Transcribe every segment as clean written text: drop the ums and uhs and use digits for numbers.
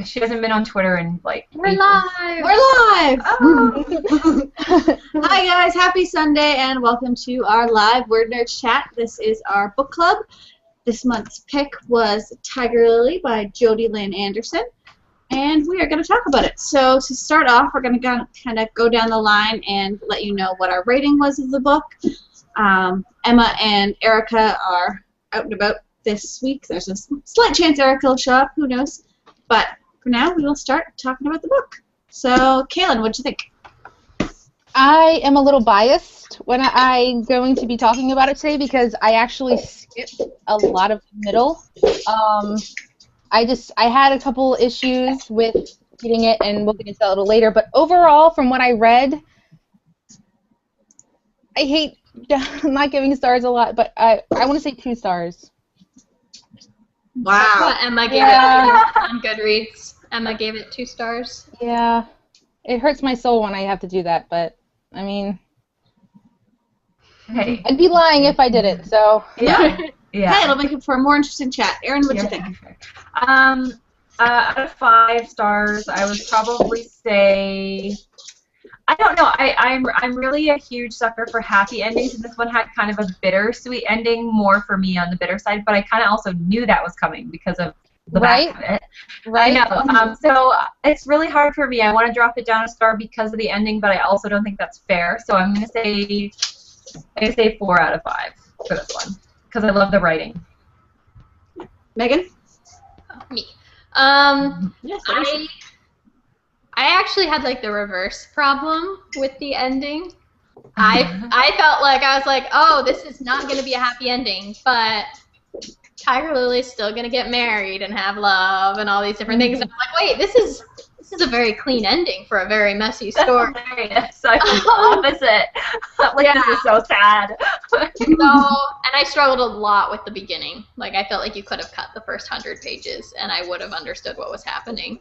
She hasn't been on Twitter in like We're ages. live! We're live! Oh. Hi guys, happy Sunday and welcome to our live WordNerds chat. This is our book club. This month's pick was Tiger Lily by Jodi, Lynn Anderson, and we are going to talk about it. So to start off, we're going to kind of go down the line and let you know what our rating was of the book. Emma and Erica are out and about this week. There's a slight chance Erica will show up, who knows. But for now, we will start talking about the book. So, Kaylin, what'd you think? I am a little biased when I'm going to be talking about it today because I actually skipped a lot of the middle. I had a couple issues with reading it, and we'll get into that a little later. But overall, from what I read, I hate not giving stars a lot, but I want to say 2 stars. Wow. That's what Emma gave it on Goodreads. Emma gave it 2 stars. Yeah. It hurts my soul when I have to do that, but, I mean, Hey. I'd be lying if I didn't, so. Yeah. Yeah. Hey, it'll make it for a more interesting chat. Erin, what'd you think? Out of 5 stars, I would probably say, I don't know. I'm really a huge sucker for happy endings, and this one had kind of a bittersweet ending, more for me on the bitter side. But I kind of also knew that was coming because of the back of it. Right. I know. So it's really hard for me. I want to drop it down a star because of the ending, but I also don't think that's fair. So I'm gonna say 4 out of 5 for this one because I love the writing. Megan? Me. Yes, I actually had like the reverse problem with the ending. I felt like I was like, oh, this is not going to be a happy ending, but Tiger Lily's still going to get married and have love and all these different things. And I'm like, wait, this is a very clean ending for a very messy story. That's hilarious. I was the opposite. Like, this is so sad. And I struggled a lot with the beginning. Like, I felt like you could have cut the first 100 pages, and I would have understood what was happening.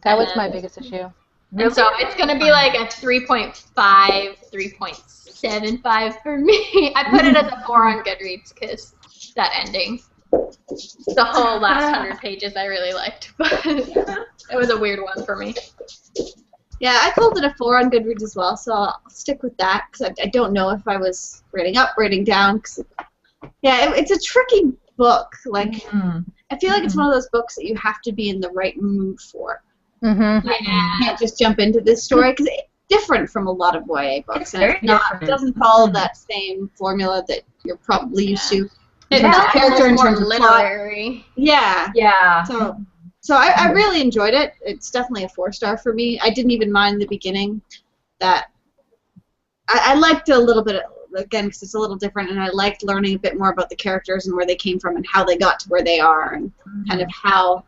That was my biggest issue. And so it's going to be like a 3.5, 3.75 for me. I put it as a 4 on Goodreads because that ending. The whole last 100 pages I really liked, but it was a weird one for me. Yeah, I called it a 4 on Goodreads as well, so I'll stick with that because I don't know if I was rating up, rating down. Cause it's a tricky book. Like, I feel like it's one of those books that you have to be in the right mood for. Mm-hmm. You can't just jump into this story because it's different from a lot of YA books. It's very different. It doesn't follow that same formula that you're probably used to. It terms of felt character, in more terms of plot. literary. Yeah. Yeah. So I really enjoyed it. It's definitely a 4-star for me. I didn't even mind the beginning. That I liked it a little bit, again, because it's a little different, and I liked learning a bit more about the characters and where they came from and how they got to where they are and kind of how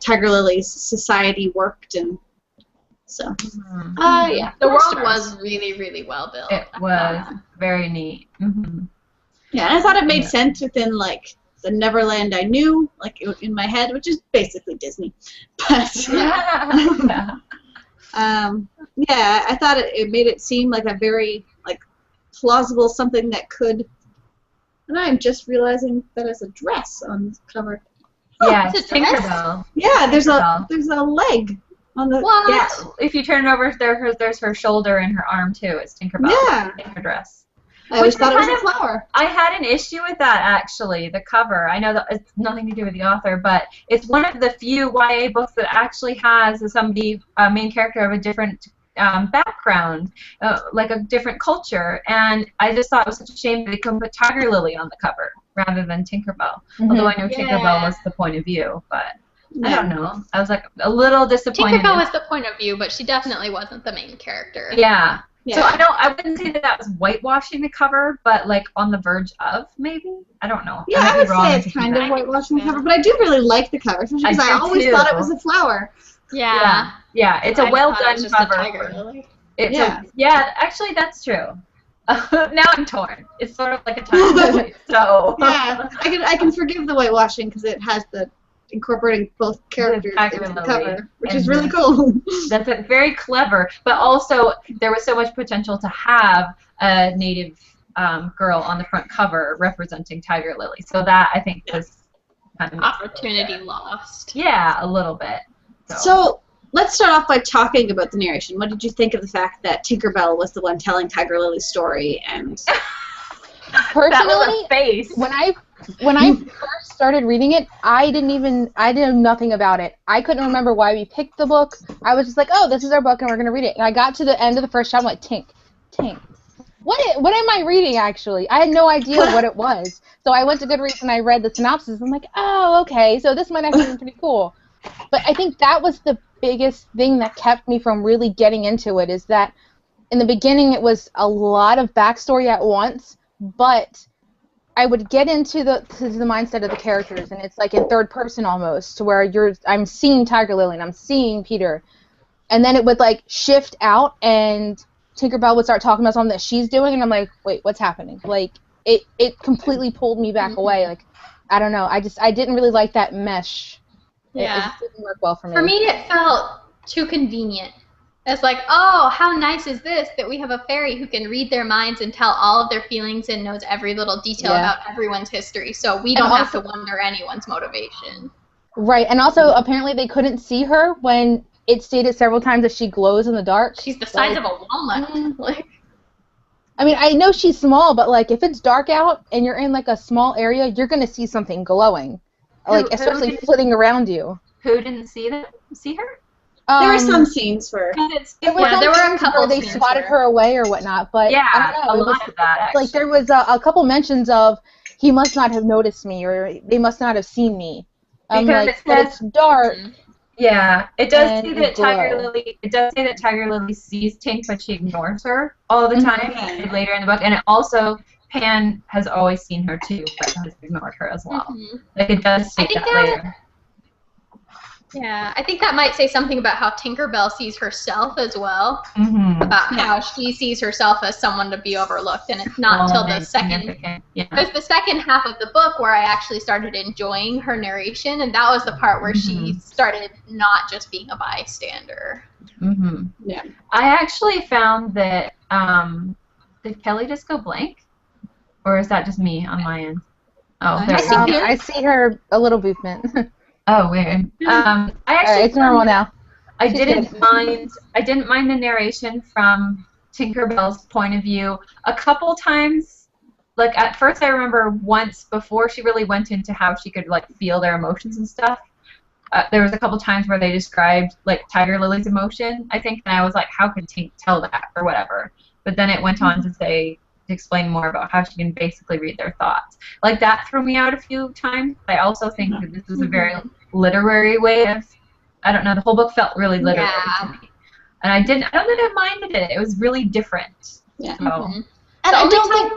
Tiger Lily's society worked. And so, yeah. The world was really, really well built. It was very neat. Yeah, and I thought it made sense within, like, the Neverland I knew, like, in my head, which is basically Disney. But, Yeah. I thought it made it seem like a very, like, plausible something that could, and I'm just realizing that it's a dress on the cover. Yeah, it's a dress? Tinkerbell. Yeah, there's Tinkerbell. a leg on the, What? Yeah, if you turn it over, there's her shoulder and her arm too. It's Tinkerbell. Yeah. In her dress. I always Which thought it was kind a flower. I had an issue with that, actually, the cover. I know that it's nothing to do with the author, but it's one of the few YA books that actually has a main character of a different background, like a different culture, and I just thought it was such a shame that they couldn't put Tiger Lily on the cover rather than Tinkerbell, although I know Tinkerbell was the point of view, but I don't know. I was like a little disappointed. Tinkerbell was the point of view, but she definitely wasn't the main character. Yeah. Yeah. So I wouldn't say that was whitewashing the cover, but like on the verge of, maybe? I don't know. Yeah, I would say it's kind of whitewashing the cover, but I do really like the cover, especially because I always thought it was a flower. Yeah. Yeah, it's a well done cover. Tiger Lily. Actually that's true. Now I'm torn. It's sort of like a Tiger Lily, so. Yeah, I can forgive the whitewashing because it has the incorporating both characters into the cover, which is really cool. That's very clever, but also there was so much potential to have a native girl on the front cover representing Tiger Lily. So that, I think, was kind of Opportunity lost. Yeah, a little bit. So let's start off by talking about the narration. What did you think of the fact that Tinkerbell was the one telling Tiger Lily's story? And Personally, that was a face. when I first started reading it, I knew nothing about it. I couldn't remember why we picked the book. I was just like, oh, this is our book and we're gonna read it. And I got to the end of the first chapter, I'm like, Tink. What am I reading actually? I had no idea what it was. So I went to Goodreads and I read the synopsis. I'm like, oh, okay, so this might actually be pretty cool. But I think that was the biggest thing that kept me from really getting into it, is that in the beginning it was a lot of backstory at once, but I would get into the mindset of the characters, and it's like in third person almost, to where I'm seeing Tiger Lily and I'm seeing Peter, and then it would like shift out and Tinkerbell would start talking about something that she's doing, and I'm like, wait, what's happening? Like it completely pulled me back away. Like, I don't know, I didn't really like that mesh. Yeah. It just didn't work well for me. For me, it felt too convenient. It's like, oh, how nice is this that we have a fairy who can read their minds and tell all of their feelings and knows every little detail about everyone's history, so we don't have to wonder anyone's motivation. Right, and also apparently they couldn't see her when it stated several times that she glows in the dark. She's the size of a walnut. Like, I mean, I know she's small, but like if it's dark out and you're in like a small area, you're gonna see something glowing, like especially flitting around you. Who didn't see her? there were some scenes where there were a couple they swatted her away or whatnot, but yeah, I don't know. a lot of that. Like there was a couple mentions of he must not have noticed me or they must not have seen me. Because like, but it's dark. Yeah, it does say that glow. Tiger Lily sees Tink, but she ignores her all the time later in the book, and it also Pan has always seen her too, but has ignored her as well. Like it does state that later. Yeah, I think that might say something about how Tinkerbell sees herself as well, about how she sees herself as someone to be overlooked, and it's not until the second, because the second half of the book where I actually started enjoying her narration, and that was the part where she started not just being a bystander. Yeah, I actually found that did Kelly just go blank, or is that just me on my end? Oh, there we go. I see her a little movement. Oh, weird. I actually it's normal now. I didn't mind the narration from Tinkerbell's point of view. A couple times, like at first I remember once before she really went into how she could like feel their emotions and stuff. There was a couple times where they described like Tiger Lily's emotion, I think, and I was like, how could Tink tell that or whatever? But then it went on to explain more about how she can basically read their thoughts. Like that threw me out a few times. I also think that this is a very literary way of, I don't know, the whole book felt really literary to me. And I don't think I minded it. It was really different. Yeah. So. And I don't think...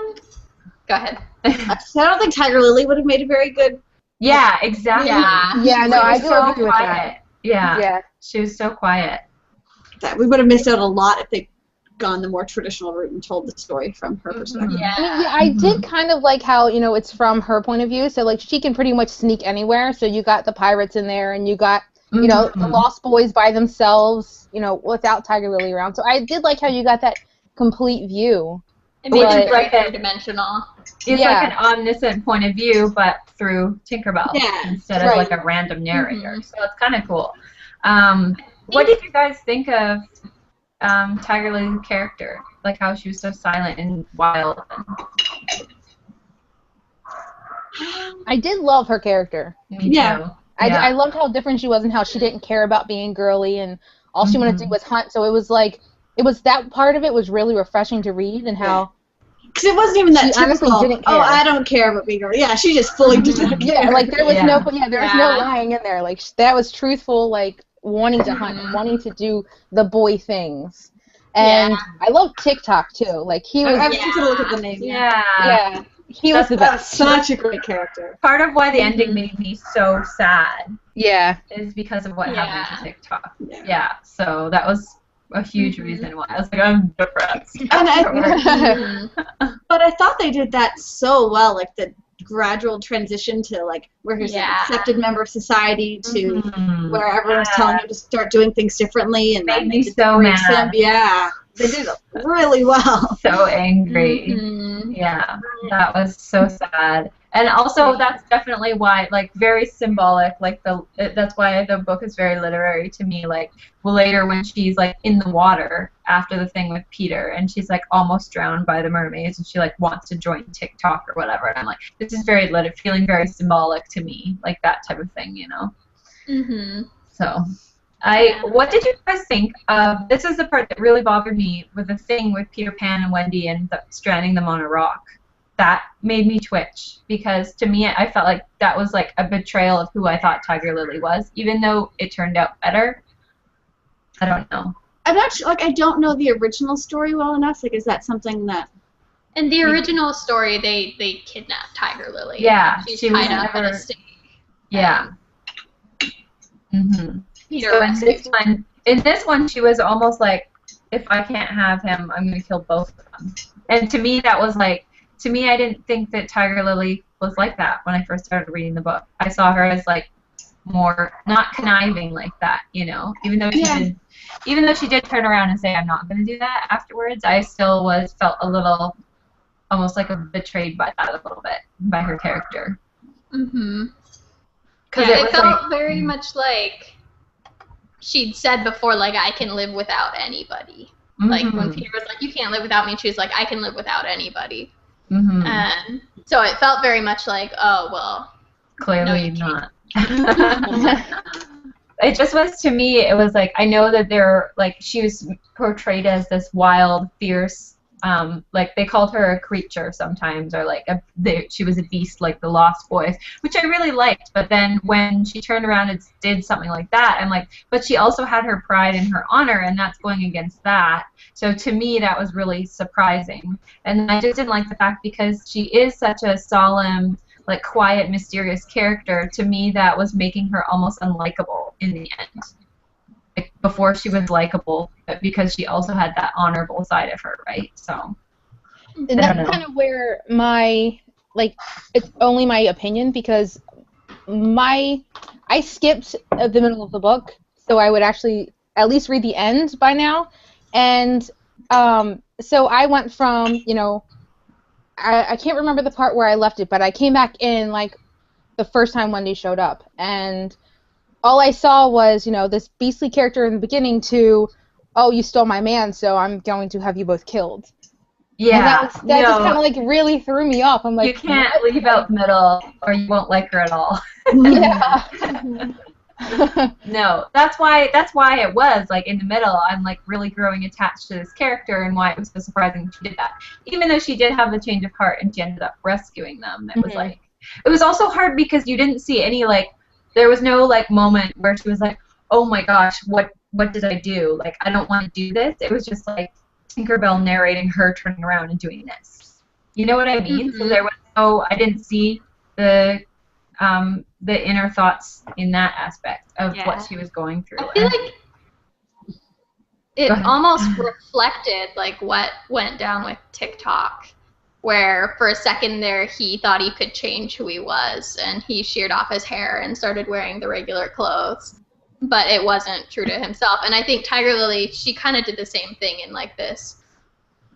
Go ahead. I don't think Tiger Lily would have made a very good... Yeah, exactly. Yeah, no, I do so agree with that. Yeah. She was so quiet. That we would have missed out a lot if they gone the more traditional route and told the story from her perspective. I did kind of like how, it's from her point of view, so like she can pretty much sneak anywhere. So you got the pirates in there, and you got the Lost Boys by themselves, without Tiger Lily around. So I did like how you got that complete view. It made it very three-dimensional. It's like an omniscient point of view, but through Tinkerbell instead of like a random narrator. So it's kind of cool. What did you guys think of Tiger Lily's character, like how she was so silent and wild? I did love her character. Me too. I loved how different she was and how she didn't care about being girly and all she wanted to do was hunt. So it was like, that part of it was really refreshing to read, and how because it wasn't even that typical, didn't care. Oh, I don't care about being girly. Yeah, she just fully didn't care. Yeah, like there was no lying in there. Like that was truthful, like wanting to hunt and wanting to do the boy things. And I love TikTok too. Like he was. I'm just gonna look at the name. Yeah. He was the best. Such a great character. Part of why the ending made me so sad. Yeah. Is because of what happened to TikTok. Yeah. So that was a huge reason why I was like, I'm depressed. But I thought they did that so well, like the gradual transition to like where he's an accepted member of society to where everyone's telling him to start doing things differently, and made me so mad. Yeah, they did really well. So angry. Yeah, that was so sad. And also, that's definitely why, like, very symbolic. Like that's why the book is very literary to me. Like later when she's like in the water after the thing with Peter, and she's like almost drowned by the mermaids, and she like wants to join TikTok or whatever. And I'm like, this is very feeling very symbolic to me, like that type of thing, you know. Mhm. So. What did you guys think of, this is the part that really bothered me, with the thing with Peter Pan and Wendy and stranding them on a rock. That made me twitch, because to me I felt like that was like a betrayal of who I thought Tiger Lily was, even though it turned out better. I don't know. I'm not sure, like, I don't know the original story well enough. Like, is that something that... In the original story, they kidnapped Tiger Lily. Yeah, She's she was tied up in never... a stake. Yeah. Mm-hmm. Peter So rescued her. in this one, she was almost like, if I can't have him, I'm going to kill both of them. And to me, that was like, to me, I didn't think that Tiger Lily was like that when I first started reading the book. I saw her as like more not conniving like that, you know. Even though she did turn around and say, I'm not going to do that afterwards, I still felt a little, almost like betrayed by that a little bit, by her character. Mm-hmm. Yeah, it felt like, very much like she'd said before, like, I can live without anybody. Mm-hmm. Like, when Peter was like, you can't live without me, she was like, I can live without anybody. Mm-hmm. And so it felt very much like, oh, well, clearly not. It just was, to me, it was like, I know that she was portrayed as this wild, fierce, like they called her a creature sometimes, or like she was a beast like the Lost Boys, which I really liked. But then when she turned around and did something like that, I'm like, but she also had her pride and her honor, and that's going against that. So to me, that was really surprising. And I just didn't like the fact, because she is such a solemn, like quiet, mysterious character, to me that was making her almost unlikable in the end. Like before she was likable, but because she also had that honorable side of her, right? So and that's kind of where it's only my opinion, because I skipped the middle of the book, so I would actually at least read the end by now. And so I went from, you know, I can't remember the part where I left it, but I came back in like the first time Wendy showed up, and all I saw was, you know, this beastly character in the beginning to, oh, you stole my man, so I'm going to have you both killed. Yeah, and that just kind of like really threw me off. I'm like, you can't leave out middle, or you won't like her at all. Yeah. No, that's why it was like in the middle. I'm like really growing attached to this character, and why it was so surprising she did that. Even though she did have the change of heart and she ended up rescuing them, it was like, it was also hard because you didn't see any like, there was no like moment where she was like, oh my gosh, what did I do? Like, I don't want to do this. It was just like Tinkerbell narrating her turning around and doing this. You know what I mean? So there was I didn't see the inner thoughts in that aspect of what she was going through. I feel like it almost reflected like what went down with TikTok, where for a second there he thought he could change who he was, and he sheared off his hair and started wearing the regular clothes, but it wasn't true to himself. And I think Tiger Lily, she kind of did the same thing in like this,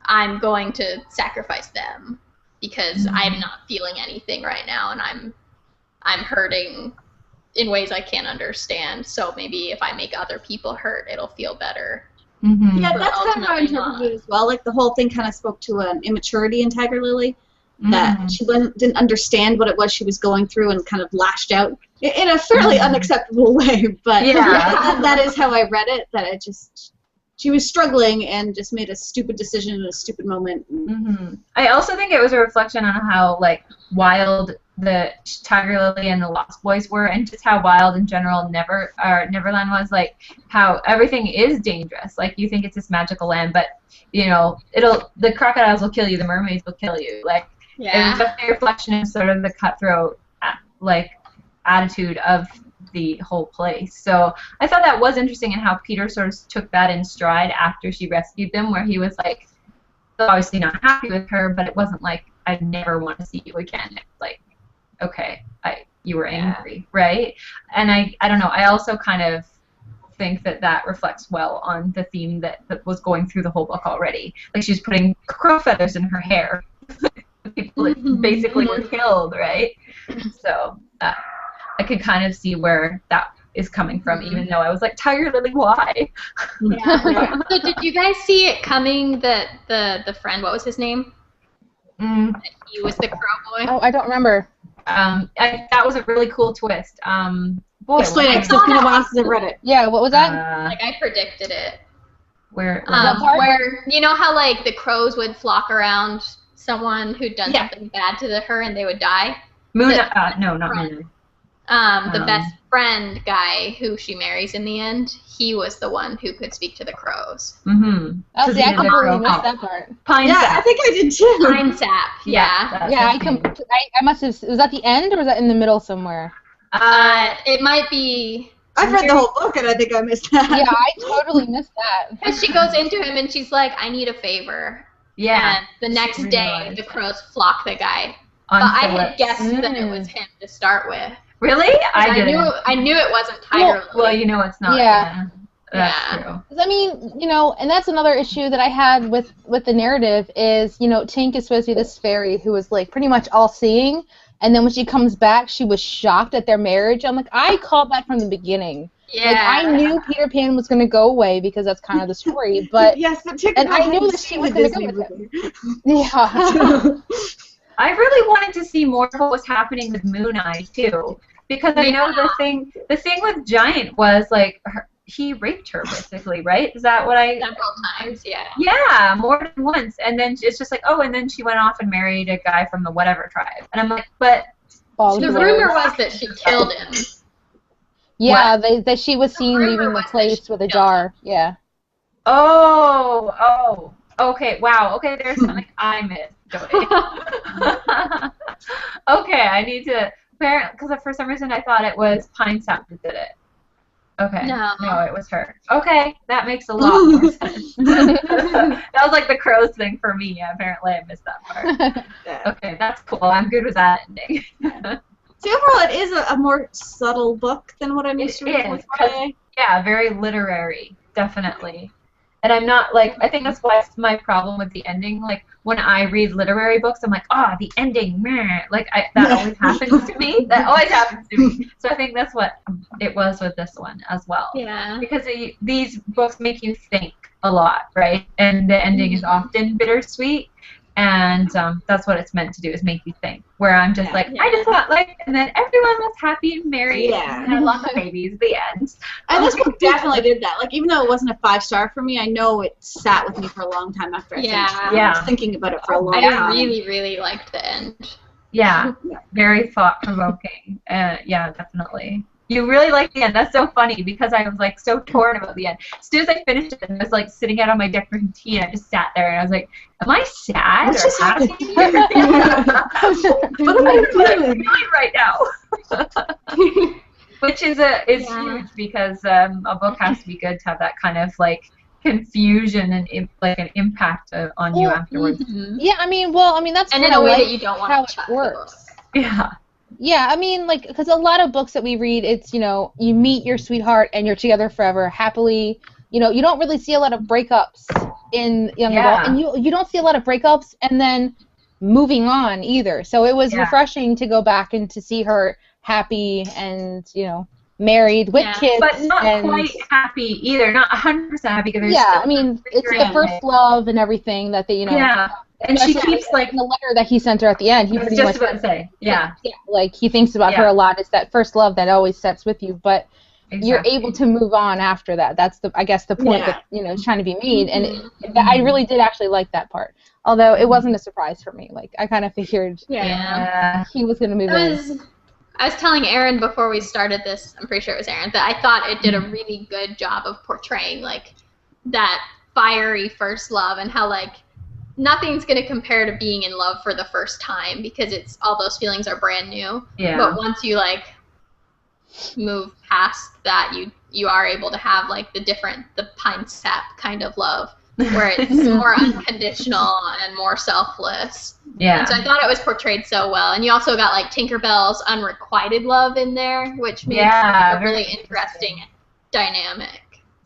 I'm going to sacrifice them because I'm not feeling anything right now, and I'm hurting in ways I can't understand, so maybe if I make other people hurt, it'll feel better. Mm-hmm. Yeah, that's kind of how I interpreted it as well. Like, the whole thing kind of spoke to an immaturity in Tiger Lily, that she didn't understand what it was she was going through and kind of lashed out in a fairly unacceptable way. But that is how I read it, that it just... She was struggling and just made a stupid decision in a stupid moment. I also think it was a reflection on how like wild the Tiger Lily and the Lost Boys were, and just how wild in general Neverland was. Like how everything is dangerous. Like you think it's this magical land, but you know the crocodiles will kill you, the mermaids will kill you. Like it was just a reflection of sort of the cutthroat like attitude of the whole place. So I thought that was interesting, in how Peter sort of took that in stride after she rescued them, where he was like obviously not happy with her, but it wasn't like, I never want to see you again. It's like, okay, you were angry, right? And I don't know, I also kind of think that reflects well on the theme that was going through the whole book already. Like, she's putting crow feathers in her hair. the people that basically were killed, right? So I could kind of see where that is coming from, even though I was like, Tiger Lily, why? Yeah. So did you guys see it coming that the friend, what was his name? Mm. That he was the crow boy? Oh, I don't remember. That was a really cool twist. Boy, Explain it, 'cause it's been a while since I've read it. Yeah, what was that? Like, I predicted it. Where? Where, you know how, like, the crows would flock around someone who'd done something bad to her and they would die? Moon? No, not Moon. The best friend guy who she marries in the end, he was the one who could speak to the crows. Mm-hmm. Oh, see, I completely missed that part. Pine Yeah, sap. I think I did too. Pine sap, yeah. Yeah, I must have. Was that the end or was that in the middle somewhere? It might be. I've read the whole book and I think I missed that. Yeah, I totally missed that. Because she goes into him and she's like, I need a favor. Yeah. And the next She day, realized the crows flock the guy. On But I Phillips. had guessed that it was him to start with. Really? I didn't. I knew it wasn't Tiger Lily. Well, you know it's not. Yeah. That's true. 'Cause, I mean, you know, and that's another issue that I had with the narrative is, you know, Tink is supposed to be this fairy who is like pretty much all-seeing, and then when she comes back, she was shocked at their marriage. I'm like, I called that from the beginning. Yeah. Like, I knew Peter Pan was going to go away because that's kind of the story, but yes, but Tink and I knew that she was going to go with it. Yeah. I really wanted to see more of what was happening with Moon Eye too, because I know the thing with Giant was like he raped her basically, right? Is that what I? Several times, yeah. Yeah, more than once, and then it's just like, oh, and then she went off and married a guy from the whatever tribe, and I'm like, but The rumor was that she killed him. Yeah, that she was seen rumor leaving the was that place she with a killed jar. Yeah. oh, okay, wow, okay, there's something I missed, Jodi. Okay, I need to, because for some reason I thought it was Pine Sap that did it. Okay. No, it was her. Okay, that makes a lot more sense. That was like the crows thing for me. Apparently, I missed that part. Okay, that's cool. I'm good with that ending. See, overall, it is a more subtle book than what I'm used to reading with YA. Yeah, very literary, definitely. And I'm not, like, I think that's why it's my problem with the ending. Like, when I read literary books, I'm like, the ending, meh. Like, that always happens to me. That always happens to me. So I think that's what it was with this one as well. Yeah. Because these books make you think a lot, right? And the ending is often bittersweet. And that's what it's meant to do, is make you think. Where I'm just I just thought, like, and then everyone was happy and married and had lots of babies. The end. And this book definitely did that. Like, even though it wasn't a 5-star for me, I know it sat with me for a long time after I finished it. I was thinking about it for a long time. I really, really liked the end. Yeah, very thought-provoking. Yeah, definitely. You really liked the end. That's so funny because I was like so torn about the end. As soon as I finished it, I was like sitting out on my different tea and I just sat there and I was like, am I sad What's or just happy? What am I feeling? Right now? Which is huge because a book has to be good to have that kind of like confusion and like an impact on you afterwards. Yeah, I mean, that's and in a way that you don't want how to it works. Yeah. Yeah, I mean, like, because a lot of books that we read, it's, you know, you meet your sweetheart and you're together forever, happily. You know, you don't really see a lot of breakups in young adult, and you don't see a lot of breakups and then moving on either. So it was refreshing to go back and to see her happy and, you know, married with kids. But not quite happy either, not 100% happy. Because I mean, it's the first love and everything that they, you know. Yeah. And she keeps, like, in the letter that he sent her at the end, he pretty much about to say, like, he thinks about her a lot. It's that first love that always sets with you, but you're able to move on after that. That's I guess the point that, you know, is trying to be made, and I really did actually like that part. Although it wasn't a surprise for me. Like, I kind of figured he was going to move in. I was telling Aaron before we started this, I'm pretty sure it was Aaron, that I thought it did a really good job of portraying, like, that fiery first love and how, like, nothing's going to compare to being in love for the first time because it's all those feelings are brand new. Yeah. But once you, like, move past that, you are able to have, like, the pine sap kind of love where it's more unconditional and more selfless. Yeah. And so I thought it was portrayed so well. And you also got, like, Tinkerbell's unrequited love in there, which made it a really interesting dynamic.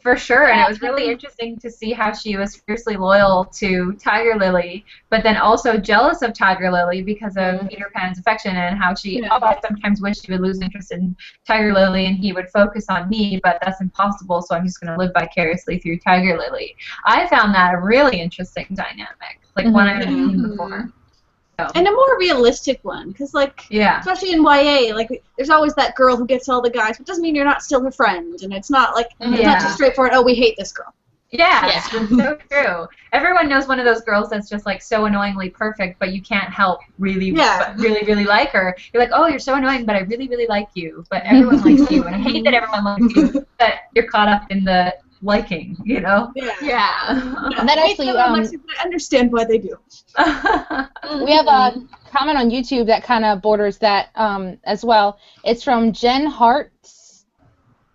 For sure, and it was really interesting to see how she was fiercely loyal to Tiger Lily, but then also jealous of Tiger Lily because of Peter Pan's affection, and how she, I sometimes wish she would lose interest in Tiger Lily and he would focus on me, but that's impossible, so I'm just going to live vicariously through Tiger Lily. I found that a really interesting dynamic, like one I hadn't seen before. So. And a more realistic one, because, like, especially in YA, like, there's always that girl who gets all the guys, but doesn't mean you're not still her friend, and it's not, like, it's not just straightforward, oh, we hate this girl. Yes, it's so true. Everyone knows one of those girls that's just, like, so annoyingly perfect, but you can't help really like her. You're like, oh, you're so annoying, but I really, really like you. But everyone likes you, and I hate that everyone likes you, but you're caught up in the liking, you know? And that actually, I understand why they do. We have a comment on YouTube that kind of borders that as well. It's from Jen Hart's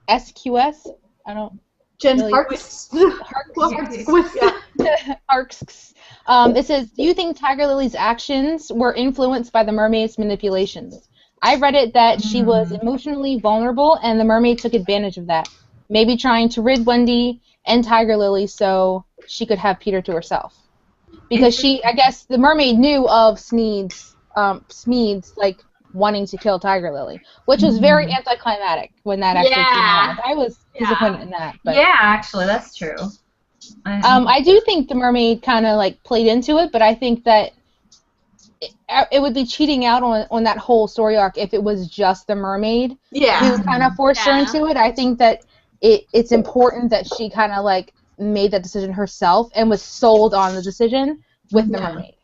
SQS. I don't. Jen really Hart's. Harks. It says, do you think Tiger Lily's actions were influenced by the mermaid's manipulations? I read it that she was emotionally vulnerable, and the mermaid took advantage of that. Maybe trying to rid Wendy and Tiger Lily so she could have Peter to herself. Because I guess the mermaid knew of Smead's, like, wanting to kill Tiger Lily, which was very anticlimactic when that actually came out. I was disappointed in that. But, yeah, actually, that's true. I do think the mermaid kind of, like, played into it, but I think that it would be cheating out on that whole story arc if it was just the mermaid who kind of forced her into it. I think that it's important that she kind of, like, made that decision herself and was sold on the decision with the mermaid.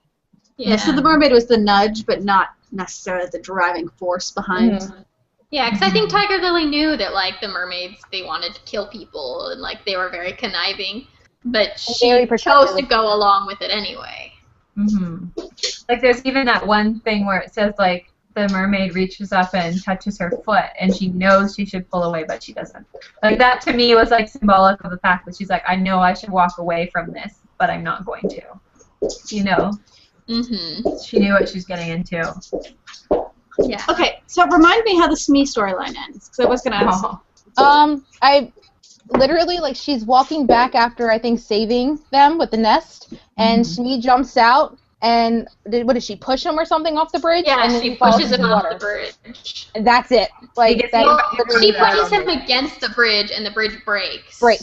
Yeah, so the mermaid was the nudge, but not necessarily the driving force behind. Yeah, because I think Tiger Lily knew that, like, the mermaids, they wanted to kill people, and, like, they were very conniving, but she chose to go along with it anyway. Like, there's even that one thing where it says, like, the mermaid reaches up and touches her foot, and she knows she should pull away, but she doesn't. Like, that to me was, like, symbolic of the fact that she's like, I know I should walk away from this, but I'm not going to. You know? She knew what she was getting into. Yeah. Okay, so remind me how the Smee storyline ends, because I was going to ask. I literally, like, she's walking back after, I think, saving them with the nest, and Smee jumps out. And what did she push him or something off the bridge? Yeah, and then she pushes him off the bridge. And that's it. Like she pushes him against the bridge, and the bridge breaks. Right.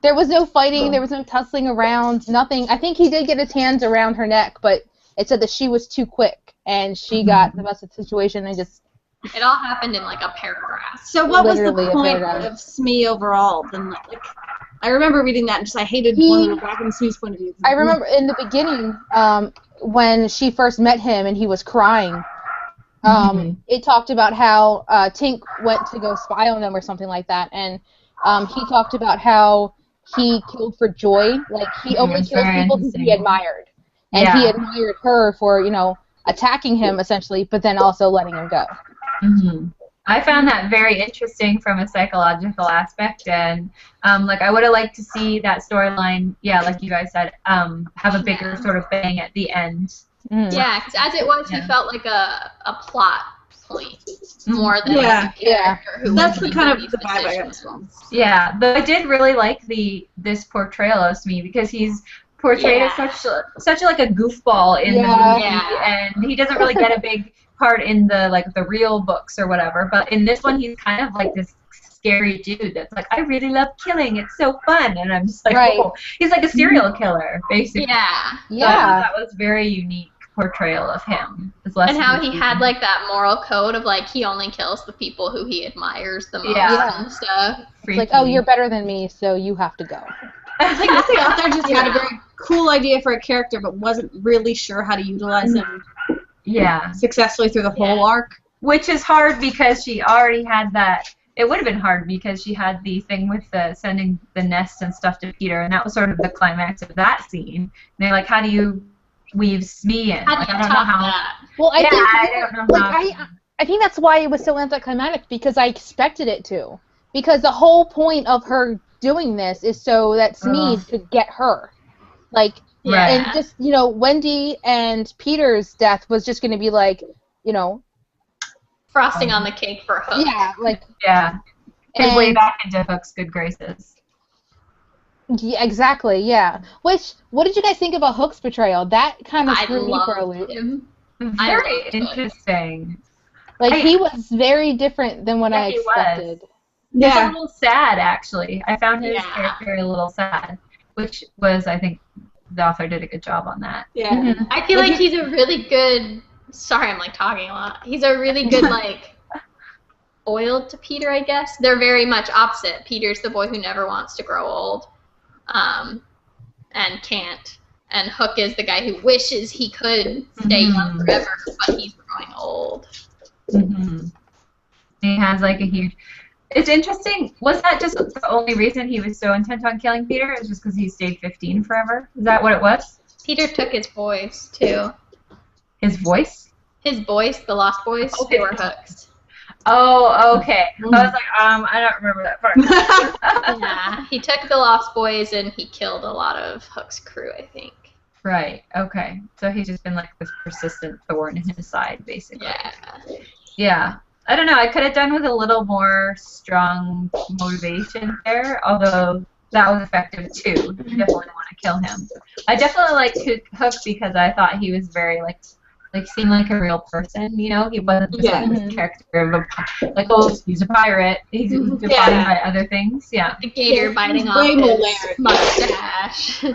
There was no fighting. There was no tussling around. Nothing. I think he did get his hands around her neck, but it said that she was too quick, and she got the best of the situation and just. It all happened in, like, a paragraph. So what was the point of Smee overall? Then, like, I remember reading that and just I hated one back in Smee's point of view. I remember in the beginning when she first met him and he was crying. It talked about how Tink went to go spy on them or something like that, and he talked about how he killed for joy. Like, he only killed people who he admired, and he admired her for, you know, attacking him essentially, but then also letting him go. I found that very interesting from a psychological aspect, and like, I would have liked to see that storyline, like you guys said, have a bigger sort of bang at the end. Yeah, because as it was, he felt like a plot point more than like a character who that's the kind of the vibe I got as well. Yeah, but I did really like this portrayal of Smee, because he's portrayed as such like a goofball in the movie, and he doesn't really get a big part in the real books or whatever, but in this one he's kind of like this scary dude that's like, I really love killing, it's so fun, and I'm just like, oh, he's like a serial killer basically. So that was very unique portrayal of him. And how he had like that moral code of like, he only kills the people who he admires the most and stuff. It's like, oh, you're better than me, so you have to go. It's like this author just had a very cool idea for a character but wasn't really sure how to utilize him successfully through the whole arc. Which is hard because she already had that. It would have been hard because she had the thing with the sending the nest and stuff to Peter, and that was sort of the climax of that scene. And they're like, how do you weave Smee in? How do you top that? Well, I think that's why it was so anticlimactic, because I expected it to. Because the whole point of her doing this is so that Smee could get her. Like, and just, you know, Wendy and Peter's death was just going to be like, you know, frosting on the cake for Hook. Yeah. His way back into Hook's good graces. Yeah, exactly, yeah. What did you guys think about Hook's portrayal? That kind of threw me for a loop. Him. Very interesting. Like, he was very different than what I expected. He's a little sad, actually. I found his character a little sad, which was, I think, the author did a good job on that. Yeah. Mm-hmm. I feel like he's a really good... Sorry, I'm, like, talking a lot. He's a really good, like, foil to Peter, I guess. They're very much opposite. Peter's the boy who never wants to grow old, and can't. And Hook is the guy who wishes he could stay young forever, but he's growing old. Mm-hmm. He has, like, a huge... It's interesting. Was that just the only reason he was so intent on killing Peter? It was just because he stayed 15 forever? Is that what it was? Peter took his boys, too. His voice? His boys, the Lost Boys, they were Hook's. Oh, okay. I was like, I don't remember that part. Yeah, he took the Lost Boys and he killed a lot of Hook's crew, I think. Right, okay. So he's just been like this persistent thorn in his side, basically. Yeah. Yeah. I don't know, I could have done with a little more strong motivation there, although that was effective too. You definitely want to kill him. I definitely liked Hook because I thought he was very, like seemed like a real person, you know? He wasn't just like this character of he's a pirate. He's defined by other things. Yeah. The gator biting off his mustache.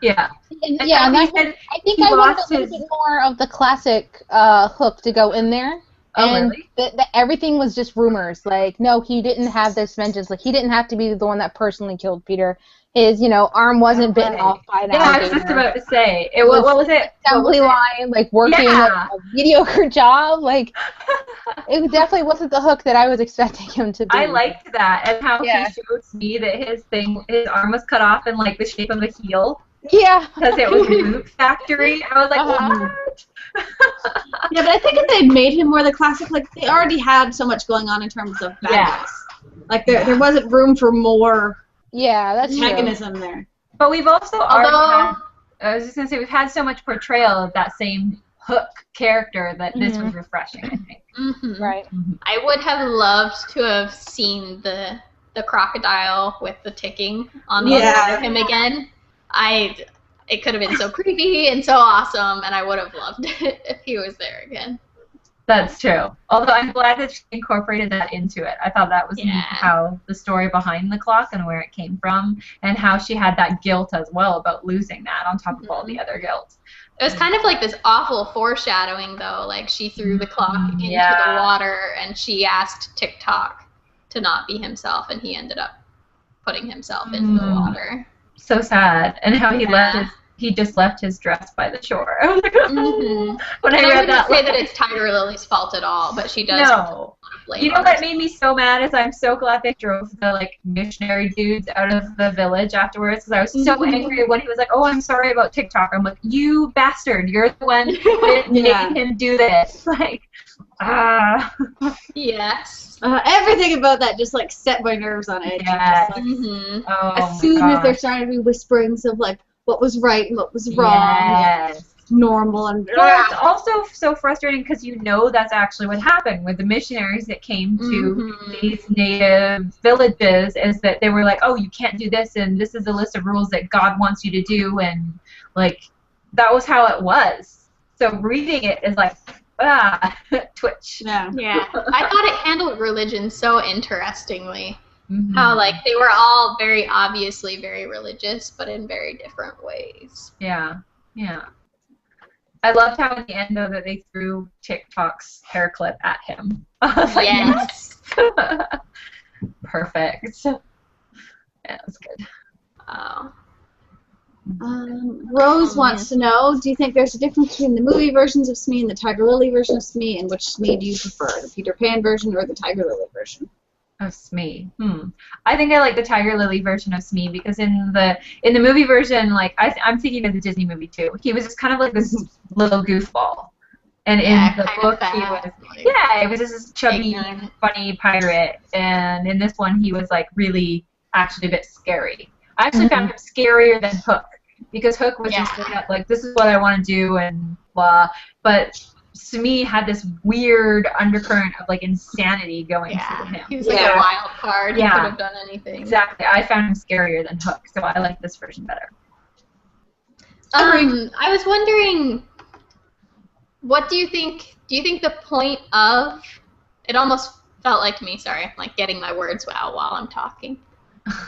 Yeah. And I think I wanted a little bit more of the classic Hook to go in there. Oh, and really? Everything was just rumors. Like, no, he didn't have this vengeance. Like, he didn't have to be the one that personally killed Peter. His, arm wasn't bitten off by an alligator. I was just about to say. What was it? Assembly line, like, working a mediocre job. Like, it definitely wasn't the Hook that I was expecting him to be. I liked that, and how he showed me that his arm was cut off in, like, the shape of a heel. Yeah. Because it was a boot factory. I was like, what? Yeah, but I think if they'd made him more the classic, like, they already had so much going on in terms of bad guys. Like, there wasn't room for more antagonism there. But we've also already had, I was just going to say, we've had so much portrayal of that same Hook character that this was refreshing, I think. Mm-hmm. Right. Mm-hmm. I would have loved to have seen the crocodile with the ticking on the side of him again. It could have been so creepy and so awesome, and I would have loved it if he was there again. That's true. Although I'm glad that she incorporated that into it. I thought that was how the story behind the clock and where it came from, and how she had that guilt as well about losing that on top of all the other guilt. It was kind of like this awful foreshadowing, though. Like, she threw the clock into the water, and she asked TikTok to not be himself, and he ended up putting himself into the water. So sad. And how he just left his dress by the shore. I was like, when I read that, say that it's Tiger Lily's fault at all, but she does. No. You know what made me so mad is I'm so glad they drove the missionary dudes out of the village afterwards, because I was so angry when he was like, "Oh, I'm sorry about TikTok." I'm like, "You bastard! You're the one that made him do this." Yes. Everything about that just set my nerves on edge. Yes. As soon as they're starting to be whisperings of what was right and what was wrong. Yes. Normal and it's also so frustrating because that's actually what happened with the missionaries that came to these native villages, is that they were like, oh, you can't do this, and this is a list of rules that God wants you to do, and that was how it was. So reading it is twitch. Yeah. I thought it handled religion so interestingly. How they were all very obviously very religious, but in very different ways. Yeah. I loved how at the end, though, that they threw TikTok's hair clip at him. I was like, yes. Perfect. Yeah, that's good. Oh. Rose wants to know, do you think there's a difference between the movie versions of Smee and the Tiger Lily version of Smee, and which Smee do you prefer, the Peter Pan version or the Tiger Lily version? Of Smee. I think I like the Tiger Lily version of Smee, because in the movie version, I'm thinking of the Disney movie too. He was just kind of like this little goofball, and in the book he was it was just this chubby, funny pirate, and in this one he was really actually a bit scary. I actually found him scarier than Hook, because Hook was just straight up this is what I want to do and blah, but Smee had this weird undercurrent of like insanity going through him. He was like a wild card. He Yeah. could have done anything. Exactly. I found him scarier than Hook, so I like this version better. I was wondering, what do you think? Do you think the point of it almost felt like to me? Sorry, I'm like getting my words out while I'm talking.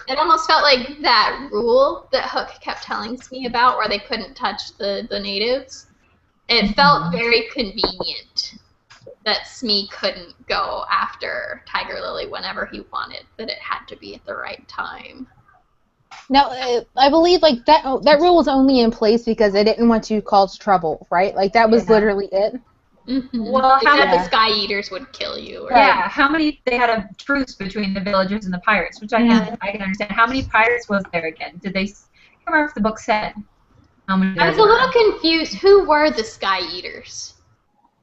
It almost felt like that rule that Hook kept telling me about, where they couldn't touch the natives. It felt very convenient that Smee couldn't go after Tiger Lily whenever he wanted, that it had to be at the right time. Now, I believe like that rule was only in place because they didn't want to cause trouble, right? Like that was literally it. Mm-hmm. Well, They said the Sky Eaters would kill you. Or Yeah, how many? They had a truce between the villagers and the pirates, which I can understand. How many pirates was there again? Did they? I can't remember if the book said how many. I was a little confused. Who were the Sky Eaters?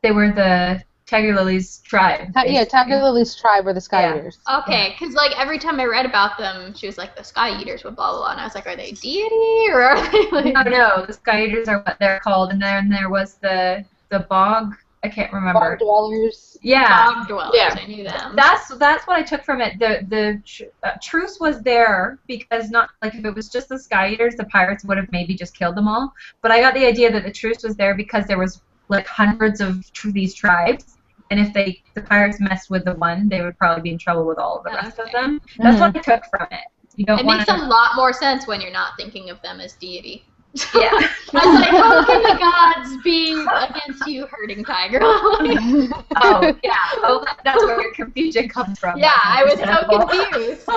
They were the Tiger Lily's tribe. Yeah, Tiger Lily's tribe were the Sky Eaters. Okay, because like every time I read about them, she was like the Sky Eaters would blah blah blah, and I was like, are they deity or are they like? No, the Sky Eaters are what they're called, and then there was the bog. I can't remember. Bog dwellers. Yeah. Bog dwellers. Yeah. I knew them. That's what I took from it. The truce was there because not like if it was just the Sky Eaters, the pirates would have maybe just killed them all. But I got the idea that the truce was there because there was like hundreds of these tribes, and if the pirates messed with the one, they would probably be in trouble with all of the rest of them. That's what I took from it. You don't. It makes a lot more sense when you're not thinking of them as deity. Yeah. I was like, how can the gods be against you hurting Tiger Lily? Oh, yeah. Oh, that's where your confusion comes from. Yeah, I was so confused.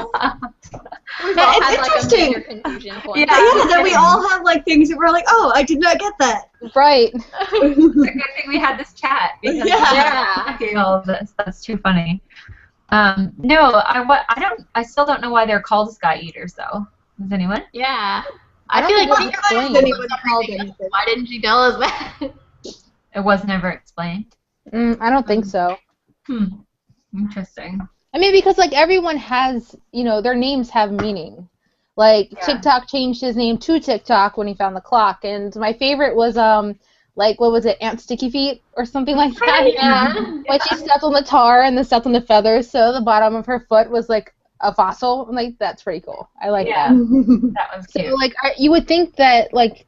It's interesting. Like a confusion point. Yeah, that we all have like things that we're like, oh, I did not get that. Right. It's a good thing we had this chat because all of this. That's too funny. No, I still don't know why they're called Sky Eaters though. Does anyone? Yeah. I feel like anyone called anything. Why didn't you tell us that? It was never explained. I don't think so. Interesting. I mean, because like everyone has, their names have meaning. Like TikTok changed his name to TikTok when he found the clock, and my favorite was like what was it, Aunt Sticky Feet or something like that. Yeah. When she stepped on the tar and then stepped on the feathers, so the bottom of her foot was like a fossil. I'm like, that's pretty cool. I like that. That was cute. So like you would think that like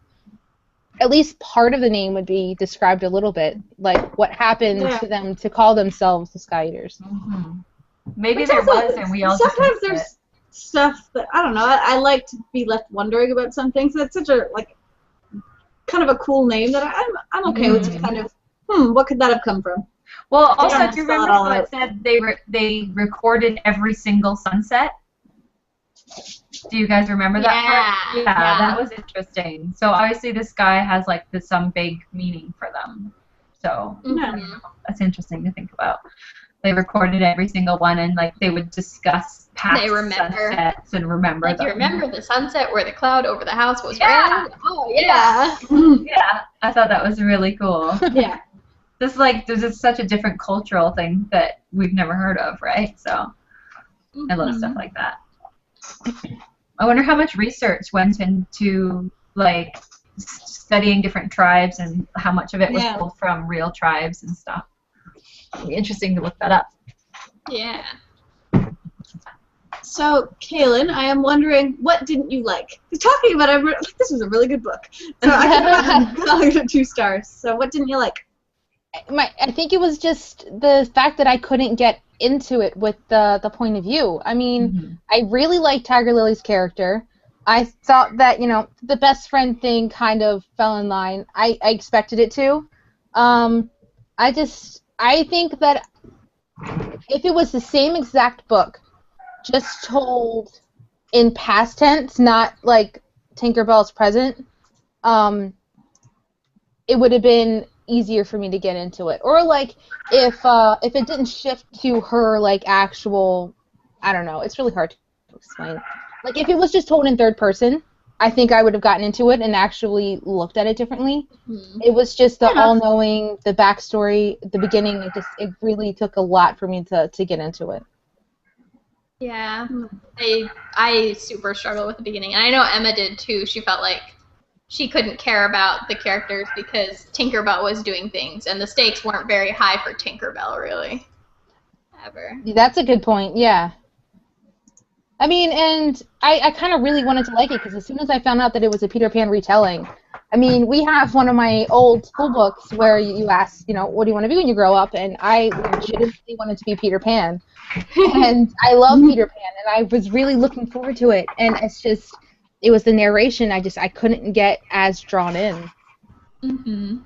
at least part of the name would be described a little bit, like what happened to them to call themselves the Sky Eaters. Maybe there was, and we all sometimes there's stuff that I don't know. I like to be left wondering about some things. That's such a like kind of a cool name that I'm okay with. Just kind of what could that have come from? Well, also, do you remember how it said they recorded every single sunset? Do you guys remember that part? Yeah, that was interesting. So obviously this guy has like some big meaning for them. So that's interesting to think about. They recorded every single one, and like they would discuss past sunsets and remember them. You remember the sunset where the cloud over the house was red? Oh yeah. Yeah, I thought that was really cool. Yeah. This is such a different cultural thing that we've never heard of, right? So I love stuff like that. I wonder how much research went into like studying different tribes and how much of it was pulled from real tribes and stuff. It'd be interesting to look that up. Yeah. So, Kaylin, I am wondering, what didn't you like? Talking about it, this was a really good book. So I can imagine it 2 stars. So what didn't you like? I think it was just the fact that I couldn't get into it with the point of view. I mean, I really liked Tiger Lily's character. I thought that, the best friend thing kind of fell in line. I expected it to. I think that if it was the same exact book, just told in past tense, not like Tinkerbell's present, it would have been easier for me to get into it. Or like if it didn't shift to her like actual, I don't know, it's really hard to explain. Like if it was just told in third person, I think I would have gotten into it and actually looked at it differently. It was just the all-knowing, the backstory, the beginning. It really took a lot for me to get into it. Yeah, I super struggled with the beginning, and I know Emma did too. She felt like she couldn't care about the characters because Tinkerbell was doing things, and the stakes weren't very high for Tinkerbell, really. Ever. That's a good point, yeah. I mean, and I kind of really wanted to like it because as soon as I found out that it was a Peter Pan retelling, I mean, we have one of my old school books where you ask, you know, what do you want to be when you grow up? And I legitimately wanted to be Peter Pan. And I love Peter Pan, and I was really looking forward to it. And it's just, it was the narration, I couldn't get as drawn in. Mm-hmm.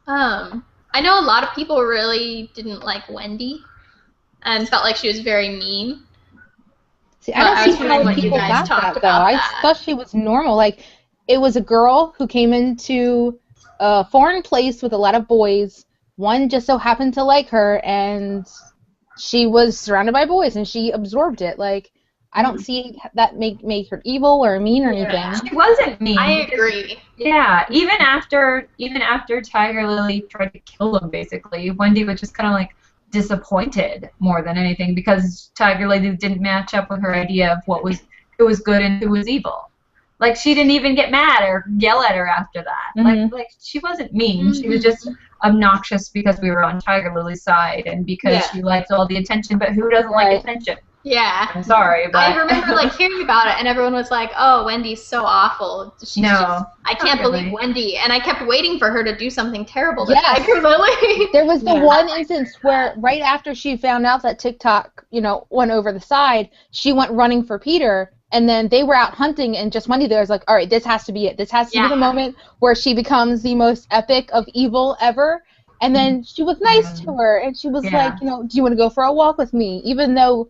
I know a lot of people really didn't like Wendy and felt like she was very mean. See, I don't see how what you people guys got talked that, though. about I that. thought she was normal. Like, it was a girl who came into a foreign place with a lot of boys. One just so happened to like her, and she was surrounded by boys, and she absorbed it. Like, I don't see that make her evil or mean or anything. She wasn't mean. I agree. Yeah, even after Tiger Lily tried to kill him, basically, Wendy was just kind of like disappointed more than anything because Tiger Lily didn't match up with her idea of who was good and who was evil. Like, she didn't even get mad or yell at her after that. Like she wasn't mean. She was just obnoxious because we were on Tiger Lily's side and because she liked all the attention. But who doesn't like attention? Yeah. I'm sorry, but I remember like hearing about it, and everyone was like, "Oh, Wendy's so awful. I can't believe Wendy." And I kept waiting for her to do something terrible to Tiger Lily. There was the one instance where right after she found out that TikTok, you know, went over the side, she went running for Peter, and then they were out hunting, and just Wendy there was like, "All right, this has to be it. This has to be the moment where she becomes the most epic of evil ever." And then she was nice to her, and she was like, you know, "Do you want to go for a walk with me?" Even though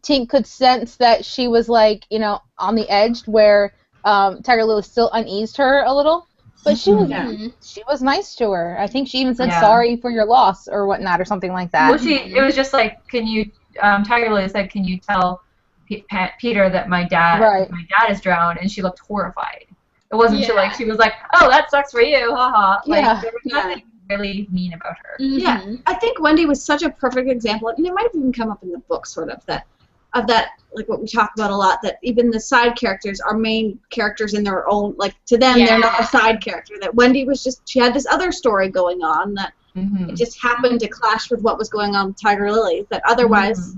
Tink could sense that she was like, you know, on the edge where Tiger Lily still uneased her a little, but she was nice to her. I think she even said sorry for your loss or whatnot or something like that. Well, it was just like, can you? Tiger Lily said, "Can you tell Peter that my dad is drowned?" And she looked horrified. It wasn't until like she was like, "Oh, that sucks for you, haha." Like there was nothing really mean about her. Yeah, I think Wendy was such a perfect example, and it might have even come up in the book, sort of that, like what we talk about a lot, that even the side characters are main characters in their own, like to them they're not a side character. That Wendy was just, she had this other story going on that it just happened to clash with what was going on with Tiger Lily. That otherwise,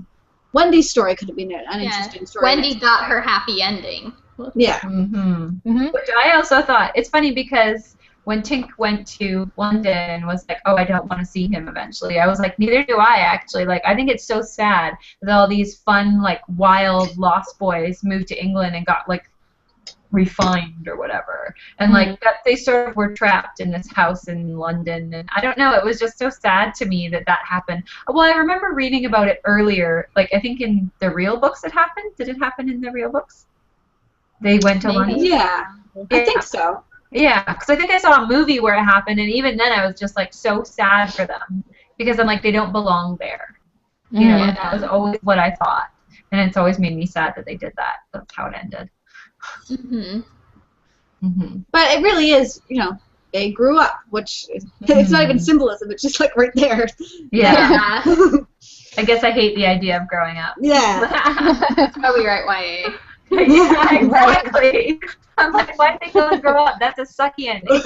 Wendy's story could have been an interesting story. Wendy got her happy ending. Yeah. Which I also thought, it's funny because when Tink went to London and was like, "Oh, I don't want to see him eventually," I was like, neither do I, actually. Like, I think it's so sad that all these fun, like, wild lost boys moved to England and got, like, refined or whatever. And, like, that they sort of were trapped in this house in London. And I don't know, it was just so sad to me that happened. Well, I remember reading about it earlier. Like, I think in the real books it happened. Did it happen in the real books? They went to London? Yeah, I think so. Yeah, because I think I saw a movie where it happened, and even then I was just, like, so sad for them. Because I'm like, they don't belong there. You know, and that was always what I thought. And it's always made me sad that they did that. That's how it ended. But it really is, you know, they grew up, which it's not even symbolism, it's just, like, right there. Yeah. I guess I hate the idea of growing up. Yeah. That's why we write YA. Yeah, exactly. I'm like, why did they go and grow up? That's a sucky ending.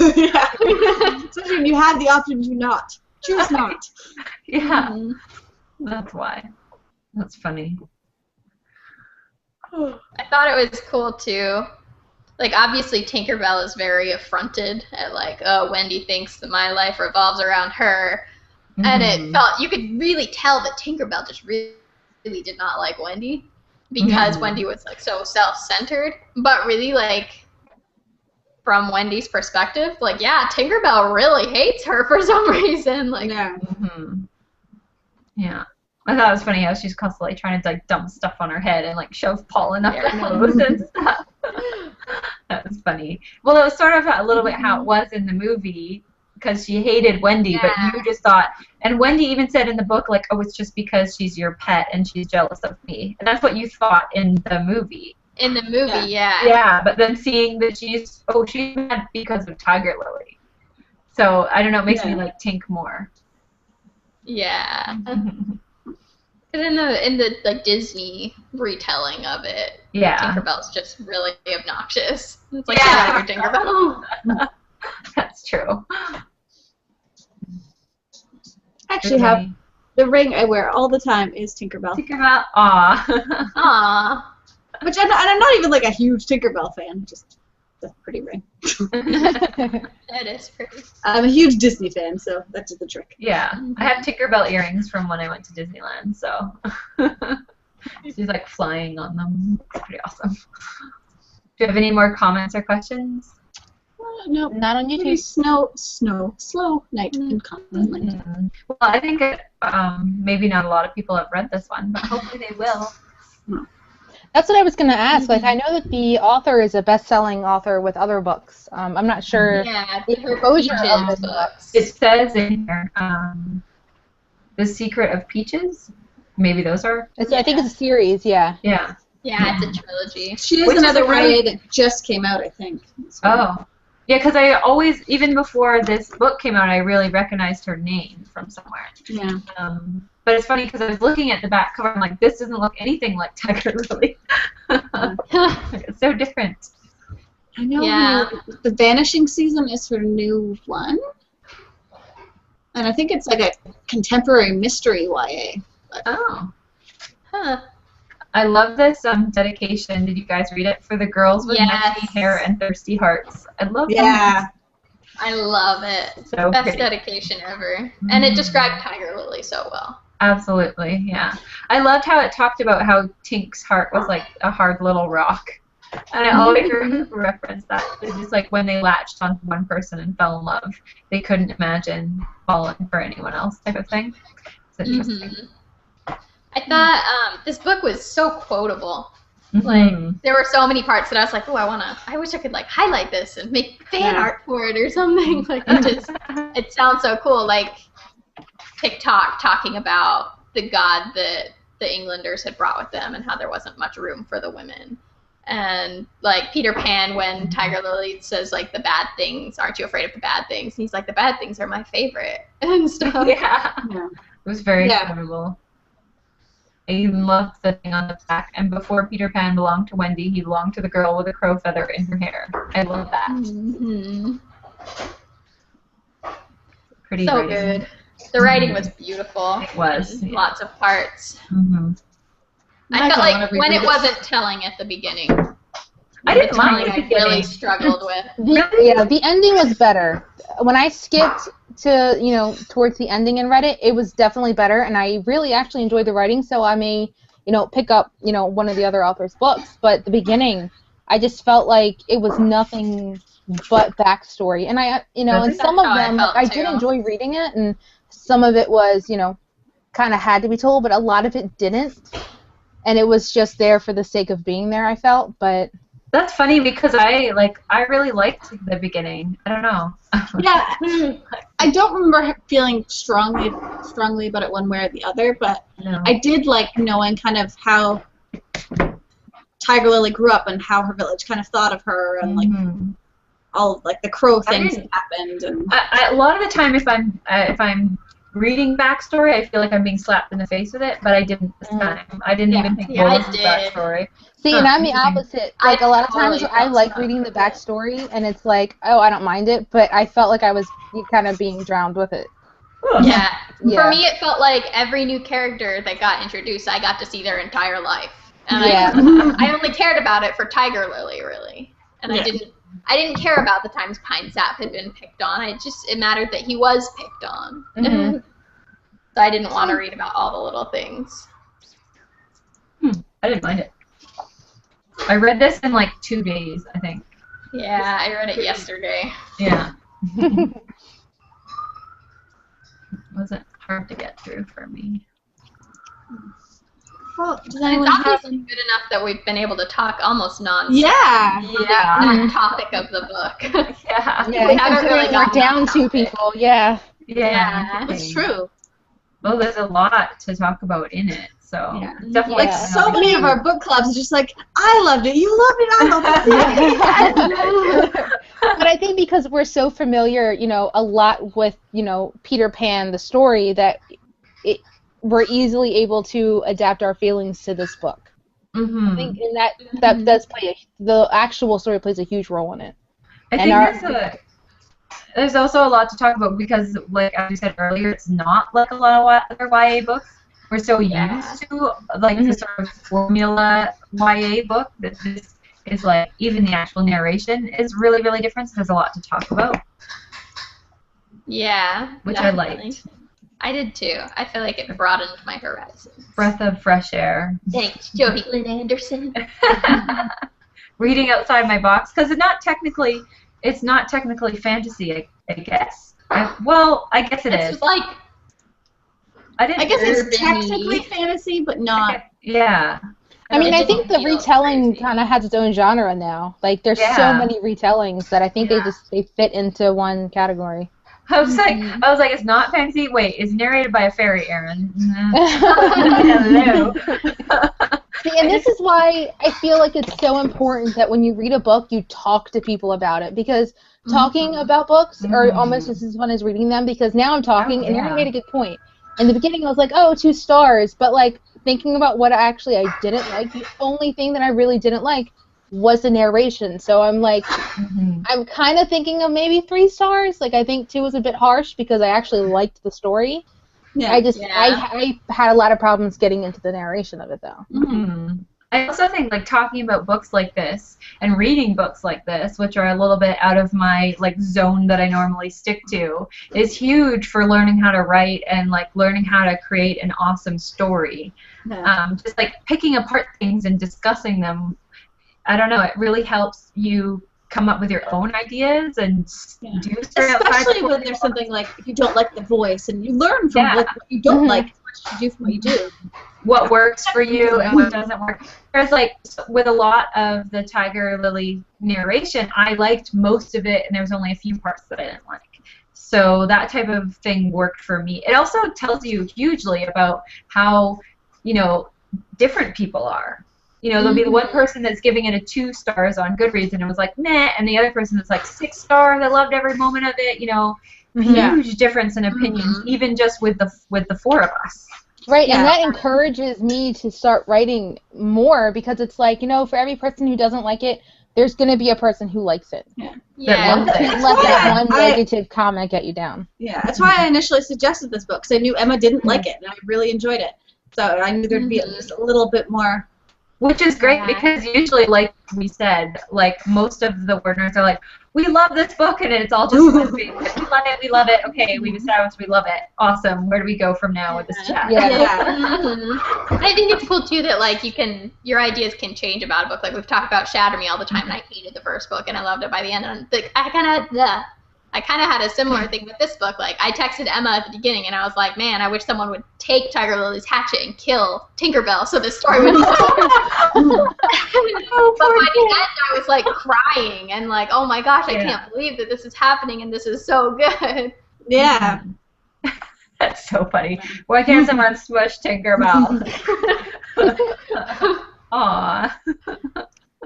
Especially when you have the option to not. Choose not. Yeah. That's why. That's funny. I thought it was cool, too. Like, obviously, Tinkerbell is very affronted at, like, oh, Wendy thinks that my life revolves around her. And it felt, you could really tell that Tinkerbell just really did not like Wendy. Because Wendy was, like, so self-centered. But really, like, from Wendy's perspective, like, yeah, Tinkerbell really hates her for some reason. Like, yeah. I thought it was funny how she's constantly trying to, like, dump stuff on her head and, like, shove pollen up her nose and stuff. That was funny. Well, it was sort of a little bit how it was in the movie, because she hated Wendy, but you just thought, and Wendy even said in the book, like, oh, it's just because she's your pet and she's jealous of me. And that's what you thought in the movie. In the movie, Yeah, but then seeing that she's mad because of Tiger Lily. So, I don't know, it makes me like Tink more. Yeah. Because But in the like Disney retelling of it, Yeah. Tinkerbell's just really obnoxious. It's like, Yeah. get out of here, Tinkerbell. That's true. I actually have the ring I wear all the time is Tinkerbell. Tinkerbell. Aw. Aw. Which I'm not even like a huge Tinkerbell fan, just the pretty ring. That is pretty. I'm a huge Disney fan, so that's the trick. Yeah. I have Tinkerbell earrings from when I went to Disneyland, so she's like flying on them. It's pretty awesome. Do you have any more comments or questions? No, Not on pretty YouTube. slow night in Continent. Mm-hmm. Well, I think maybe not a lot of people have read this one, but hopefully they will. That's what I was going to ask. Like, I know that the author is a best-selling author with other books. I'm not sure. Yeah, the her exposure of Peaches this books. It says in here, The Secret of Peaches. Maybe those are. I think it's a series, yeah. Yeah. Yeah, it's a trilogy. She is Which is another a really- YA that just came out, I think. Oh. Yeah, because I always, even before this book came out, I really recognized her name from somewhere. Yeah. But it's funny because I was looking at the back cover, I'm like, this doesn't look anything like Tiger Lily. It's so different. I know. Yeah. The Vanishing Season is her new one. And I think it's like a contemporary mystery YA. Oh. Huh. I love this dedication. Did you guys read it? For the girls with Yes. messy hair and thirsty hearts. I love Yeah. I love it. So Best pretty. dedication ever. And it described Tiger Lily so well. Absolutely, yeah. I loved how it talked about how Tink's heart was like a hard little rock. And I always reference that. It's just like when they latched onto one person and fell in love, they couldn't imagine falling for anyone else type of thing. It's interesting. I thought this book was so quotable. Mhm. Like, there were so many parts that I was like, oh, I wish I could, like, highlight this and make fan art for it or something. Like, it sounds so cool. Like, TikTok talking about the god that the Englanders had brought with them and how there wasn't much room for the women. And, like, Peter Pan, when Tiger Lily says, like, the bad things, aren't you afraid of the bad things? And he's like, the bad things are my favorite and stuff. Yeah. Yeah. It was very Yeah. quotable. I even loved the thing on the back. And before Peter Pan belonged to Wendy, he belonged to the girl with a crow feather in her hair. I love that. Mm-hmm. Pretty So writing. good. The writing was beautiful. It was, And yeah. lots of parts. Mm-hmm. I felt like when it wasn't telling at the beginning. I didn't the mind telling the I really beginning. struggled with. The ending was better. When I skipped to, towards the ending and read it, it was definitely better, and I really actually enjoyed the writing, so I may, pick up, one of the other author's books. But the beginning, I just felt like it was nothing but backstory. And and some of how I them, felt, I did too. enjoy reading it, and some of it was, kind of had to be told, but a lot of it didn't. And it was just there for the sake of being there, I felt, but... That's funny because I really liked the beginning. I don't know. Yeah, I don't remember feeling strongly about it one way or the other, but No. I did like knowing kind of how Tiger Lily grew up and how her village kind of thought of her and like Mhm. all like the crow things didn't- that happened and A lot of the time, if I'm reading backstory, I feel like I'm being slapped in the face with it, but I didn't this time. I didn't even think Yeah, I what was the did. backstory. See, Huh, and I'm the interesting. opposite. I Like, a lot of totally times I felt like that. reading the backstory, and it's like, oh, I don't mind it, but I felt like I was kind of being drowned with it. Yeah. Yeah. For me, it felt like every new character that got introduced, I got to see their entire life. And Yeah. I only cared about it for Tiger Lily, really. And Yeah. I didn't care about the times Pine Sap had been picked on. It mattered that he was picked on. Mhm. So I didn't want to read about all the little things. I didn't mind it. I read this in like 2 days, I think. Yeah, I read it yesterday. Yeah. It wasn't hard to get through for me. well, does It's anyone have obviously good enough that we've been able to talk almost non-stop yeah on Yeah. that topic of the book. Yeah. Yeah, We haven't really considering we're gotten down off two topic. people, yeah. Yeah. that's true Well, there's a lot to talk about in it, so Yeah. it's definitely like Yeah. so many of our book clubs are just like I loved it you loved it I loved it But I think because we're so familiar, a lot with, Peter Pan, the story, that we're easily able to adapt our feelings to this book. Mm-hmm. I think in that does play the actual story plays a huge role in it. I think there's also a lot to talk about because, like as you said earlier, it's not like a lot of other YA books. We're so used to like the sort of formula YA book that this is like even the actual narration is really, really different. So there's a lot to talk about. Yeah, which definitely. I liked. I did too. I feel like it broadened my horizons. Breath of fresh air. Thanks, Jodi Lynn Anderson. Reading outside my box because it's not technically fantasy. I guess. I guess it is. It's like. I guess it's technically fantasy, but not. Yeah. I mean, I think the retelling kind of has its own genre now. Like, there's so many retellings that I think they fit into one category. I was like, it's not fantasy. Wait, it's narrated by a fairy, Aaron. Hello. See, and this is why I feel like it's so important that when you read a book, you talk to people about it, because talking about books are almost just as fun as reading them. Because now I'm talking, and Aaron made a good point. In the beginning, I was like, 2 stars, but like thinking about what I didn't like, the only thing that I really didn't like was the narration. So I'm like, I'm kind of thinking of maybe 3 stars. Like, I think 2 was a bit harsh because I actually liked the story. Yeah. I had a lot of problems getting into the narration of it, though. I also think like talking about books like this and reading books like this, which are a little bit out of my like zone that I normally stick to, is huge for learning how to write and like learning how to create an awesome story. Just like picking apart things and discussing them. I don't know, it really helps you come up with your own ideas and do stuff. Especially when there's something like if you don't like the voice, and you learn from like, what you don't like as much as you do from what you do. What works for you and what doesn't work. There's like, with a lot of the Tiger Lily narration, I liked most of it, and there was only a few parts that I didn't like. So that type of thing worked for me. It also tells you hugely about how, different people are. There'll be the one person that's giving it a 2 stars on Goodreads, and it was like, meh, and the other person that's like 6 stars, I loved every moment of it, huge difference in opinions, even just with the 4 of us. Right, and that encourages me to start writing more, because it's like, for every person who doesn't like it, there's going to be a person who likes it. Let that one negative comment get you down. Yeah, that's why I initially suggested this book, because I knew Emma didn't like it, and I really enjoyed it. So I knew there'd be at least a little bit more. Which is great, because usually, like we said, like most of the WordNerds are like, we love this book, and it's all just we love it, okay, we've established we love it, awesome, where do we go from now with this chat? I think it's cool too that like your ideas can change about a book. Like we've talked about Shatter Me all the time, and I hated the first book and I loved it by the end, and I kind of had a similar thing with this book. Like, I texted Emma at the beginning, and I was like, man, I wish someone would take Tiger Lily's hatchet and kill Tinkerbell so this story would be over. But by the end, I was, like, crying and, like, oh, my gosh, I can't believe that this is happening, and this is so good. Yeah. That's so funny. Why can't someone smush Tinkerbell? Aw.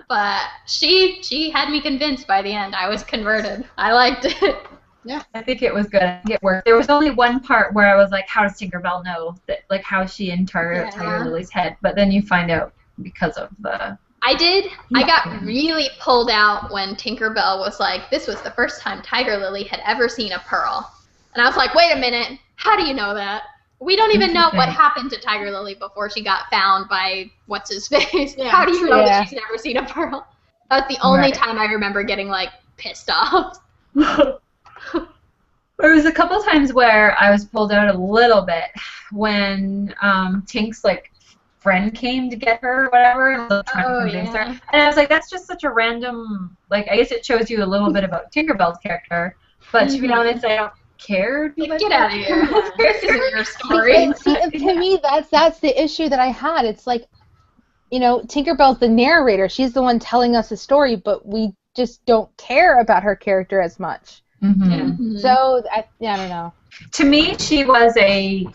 But she had me convinced by the end. I was converted. I liked it. Yeah, I think it was good. I think it worked. There was only one part where I was like, how does Tinkerbell know that, like, how is she in Tiger Lily's head? But then you find out because of the... I got really pulled out when Tinkerbell was like, this was the first time Tiger Lily had ever seen a pearl. And I was like, wait a minute, how do you know that? We don't even know what happened to Tiger Lily before she got found by what's-his-face. How do you know that she's never seen a pearl? That's the only time I remember getting, like, pissed off. There was a couple times where I was pulled out a little bit when Tink's, like, friend came to get her or whatever, and was trying to convince her. And I was like, that's just such a random, like, I guess it shows you a little bit about Tinkerbell's character, but to be honest, I don't care. Get out of here. This isn't your story. See, to me, that's the issue that I had. It's like, Tinkerbell's the narrator. She's the one telling us the story, but we just don't care about her character as much. So, I don't know. To me, she was a,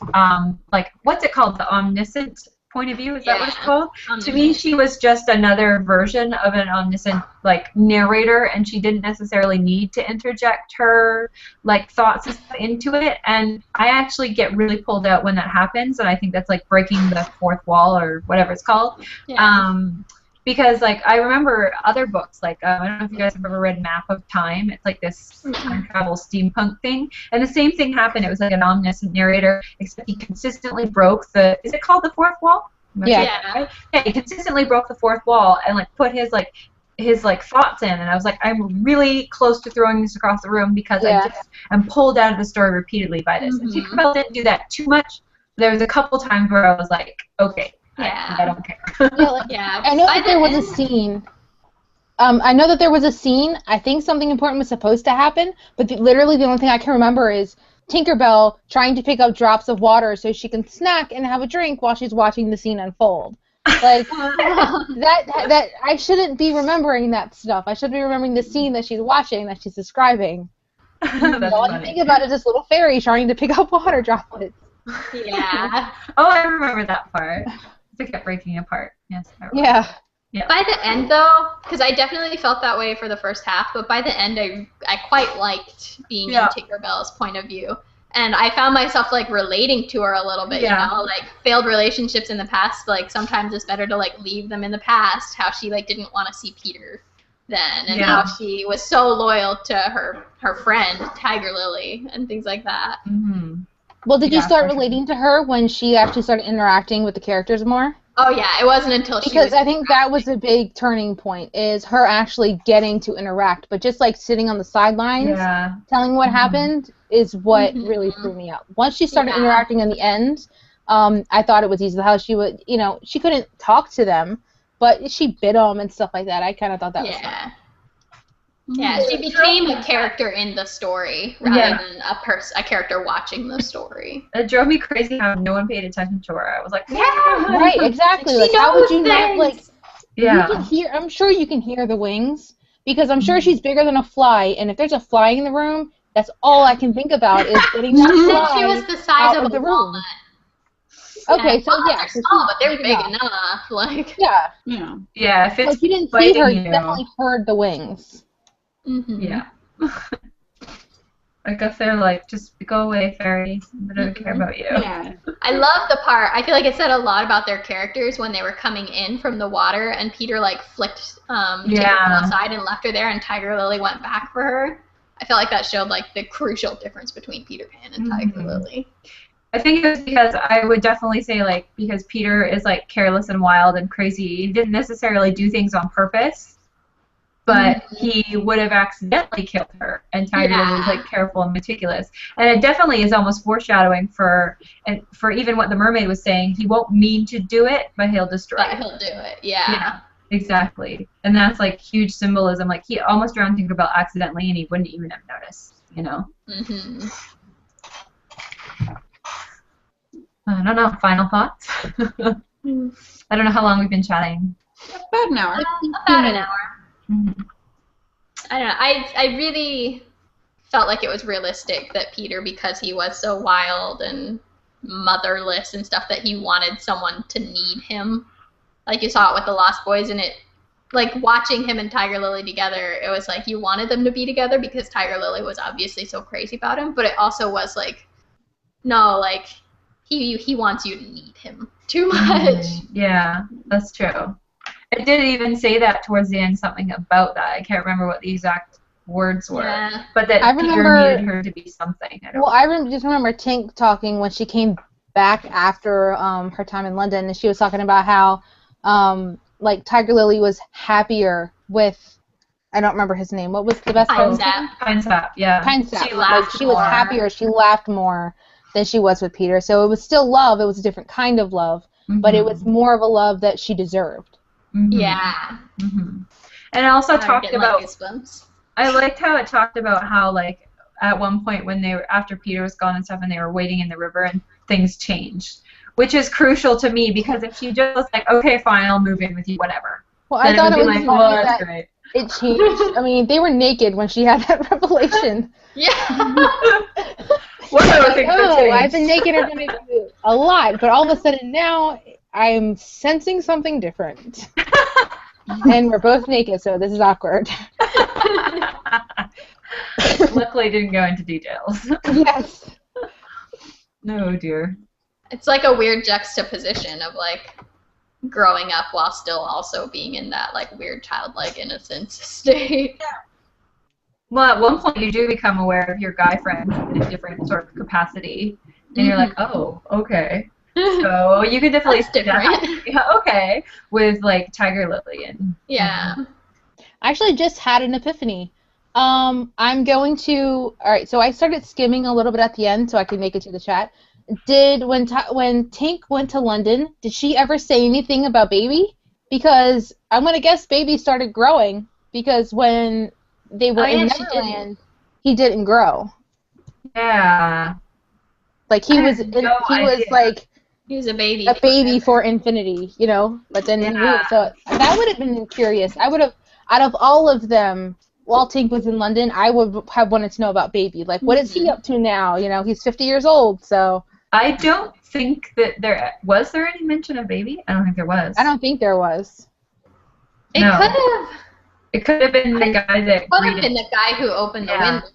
like, what's it called? The omniscient point of view. Is that what it's Yeah. called? To me, she was just another version of an omniscient like narrator, and she didn't necessarily need to interject her like thoughts and stuff into it. And I actually get really pulled out when that happens, and I think that's like breaking the fourth wall or whatever it's called. Yeah. Because like I remember other books, like I don't know if you guys have ever read Map of Time. It's like this time travel steampunk thing, and the same thing happened. It was like an omniscient narrator, except he consistently broke the. Is it called the fourth wall? Yeah. Yeah, he consistently broke the fourth wall and like put his thoughts in, and I was like, I'm really close to throwing this across the room because I just am pulled out of the story repeatedly by this. And Tinkerbell didn't do that too much. There was a couple times where I was like, okay. Yeah. I don't care. I know that there was a scene. I know that there was a scene. I think something important was supposed to happen, but literally the only thing I can remember is Tinkerbell trying to pick up drops of water so she can snack and have a drink while she's watching the scene unfold. Like that I shouldn't be remembering that stuff. I should be remembering the scene that she's watching, that she's describing. All I think about is this little fairy trying to pick up water droplets. Yeah. Oh, I remember that part. It kept breaking apart. Yes. I remember. Yeah. By the end, though, because I definitely felt that way for the first half, but by the end, I quite liked being in Tinkerbell's point of view. And I found myself, like, relating to her a little bit, you know? Like, failed relationships in the past, like, sometimes it's better to, like, leave them in the past. How she, like, didn't want to see Peter then. And how she was so loyal to her friend, Tiger Lily, and things like that. Mm-hmm. Well, did you start relating to her when she actually started interacting with the characters more? Oh, yeah. It wasn't until she Because I think that was a big turning point, is her actually getting to interact. But just, like, sitting on the sidelines, telling what happened, is what really threw me out. Once she started interacting in the end, I thought it was easy. How she would, you know, she couldn't talk to them, but she bit them and stuff like that. I kind of thought that was fun. Yeah, she became a character in the story rather than a character watching the story. It drove me crazy how no one paid attention to her. I was like, right, exactly. Like, how would you not, like, you can hear, I'm sure you can hear the wings, because I'm sure she's bigger than a fly, and if there's a fly in the room, that's all I can think about is getting that fly she was the size out of the a room. walnut. Okay, so they're small, but they're big enough. Like, yeah, if it's like, you didn't see her, you definitely heard the wings. Yeah. I guess they're like, just go away, fairy. I don't care about you. Yeah. I love the part. I feel like it said a lot about their characters when they were coming in from the water, and Peter like flicked Tinkerbell aside and left her there, and Tiger Lily went back for her. I feel like that showed like the crucial difference between Peter Pan and Tiger Lily. I think it was because I would definitely say like because Peter is like careless and wild and crazy. He didn't necessarily do things on purpose. But he would have accidentally killed her, and Tiger Lily was like careful and meticulous. And it definitely is almost foreshadowing for even what the mermaid was saying. He won't mean to do it, but he'll destroy it. He'll do it, yeah. Exactly. And that's like huge symbolism. Like he almost drowned Tinkerbell accidentally, and he wouldn't even have noticed. You know. I don't know. Final thoughts. I don't know how long we've been chatting. About an hour. About an hour. I don't know. I really felt like it was realistic that Peter, because he was so wild and motherless and stuff, that he wanted someone to need him. Like you saw it with the Lost Boys, and it, like watching him and Tiger Lily together, it was like you wanted them to be together because Tiger Lily was obviously so crazy about him, but it also was like, no, like he wants you to need him too much. Yeah, that's true. It did even say that towards the end, something about that. I can't remember what the exact words were, but that Peter needed her to be something. I just remember Tink talking when she came back after her time in London, and she was talking about how like Tiger Lily was happier with, I don't remember his name. What was the best one? Pine Sap, yeah. Pine Sap. She was happier. She laughed more than she was with Peter. So it was still love. It was a different kind of love, but it was more of a love that she deserved. Yeah. And it also talked about. I liked how it talked about how like at one point when they were after Peter was gone and stuff, and they were waiting in the river and things changed, which is crucial to me because if she just was like, okay, fine, I'll move in with you, whatever. Well, I thought it was like, well, that's great. It changed. I mean, they were naked when she had that revelation. What other things I've been naked a lot, but all of a sudden now I'm sensing something different. And we're both naked, so this is awkward. Luckily, didn't go into details. Yes. No, dear. It's like a weird juxtaposition of like growing up while still also being in that like weird childlike innocence state. Well, at one point you do become aware of your guy friends in a different sort of capacity, and you're like, oh, okay. So you could definitely That's see that. different. Yeah, okay, with like Tiger Lily and Yeah. I actually just had an epiphany. I'm going to. All right, so I started skimming a little bit at the end so I could make it to the chat. When Tink went to London, did she ever say anything about Baby? Because I'm gonna guess Baby started growing because when they were in she Neverland, he didn't grow. yeah. Like he I was, had no idea. like He was a baby. a baby for infinity, you know. But then he grew. So that would have been curious. I would have, out of all of them, while Tink was in London, I would have wanted to know about Baby. Like, what is he up to now? You know, he's 50 years old, so. I don't think that there was there any mention of Baby. I don't think there was. I don't think there was. It No. could have. It could have been the guy that Could have greeted. been the guy who opened the window.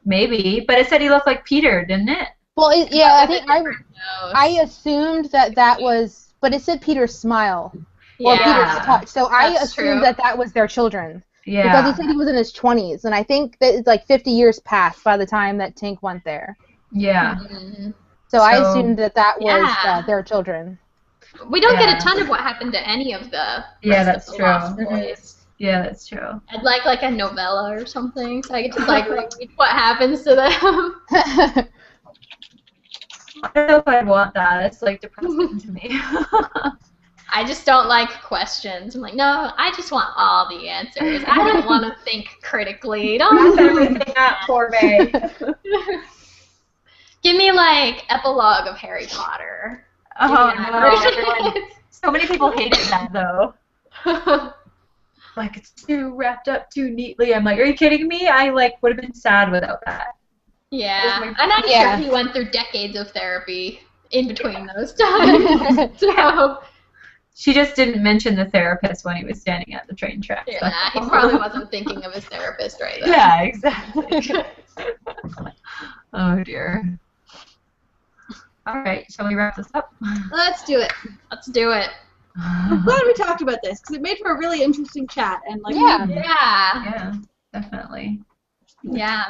Maybe, but it said he looked like Peter, didn't it? Well, yeah, I think Nose. I assumed that was, but it said Peter's smile or Yeah. Peter's touch, so I That's assumed true. that was their children Yeah. because he said he was in his 20s, and I think that it's like 50 years passed by the time that Tink went there. Yeah. Mhm. So I So- assumed that was Yeah. their children. We don't Yeah. get a ton of what happened to any of the Yeah, rest that's of the true. Lost Mhm. Boys. Yeah, that's true. I'd like a novella or something, so I could just like read what happens to them. I don't know if I'd want that. It's like depressing to me. I just don't like questions. I'm like, no, I just want all the answers. I don't want to think critically. Don't Wrap everything up for me. give me like epilogue of Harry Potter. Oh Give me no! Everyone, so many people hated that though. that. Like it's too wrapped up too neatly. I'm like, are you kidding me? I like would have been sad without that. Yeah, I'm not Yeah. sure he went through decades of therapy in between those times. So She just didn't mention the therapist when he was standing at the train tracks. yeah, he probably wasn't thinking of his therapist right then. Yeah, exactly. Oh dear. All right, shall we wrap this up? Let's do it. Let's do it. I'm glad we talked about this because it made for a really interesting chat and like Yeah. Yeah, Yeah, definitely. yeah.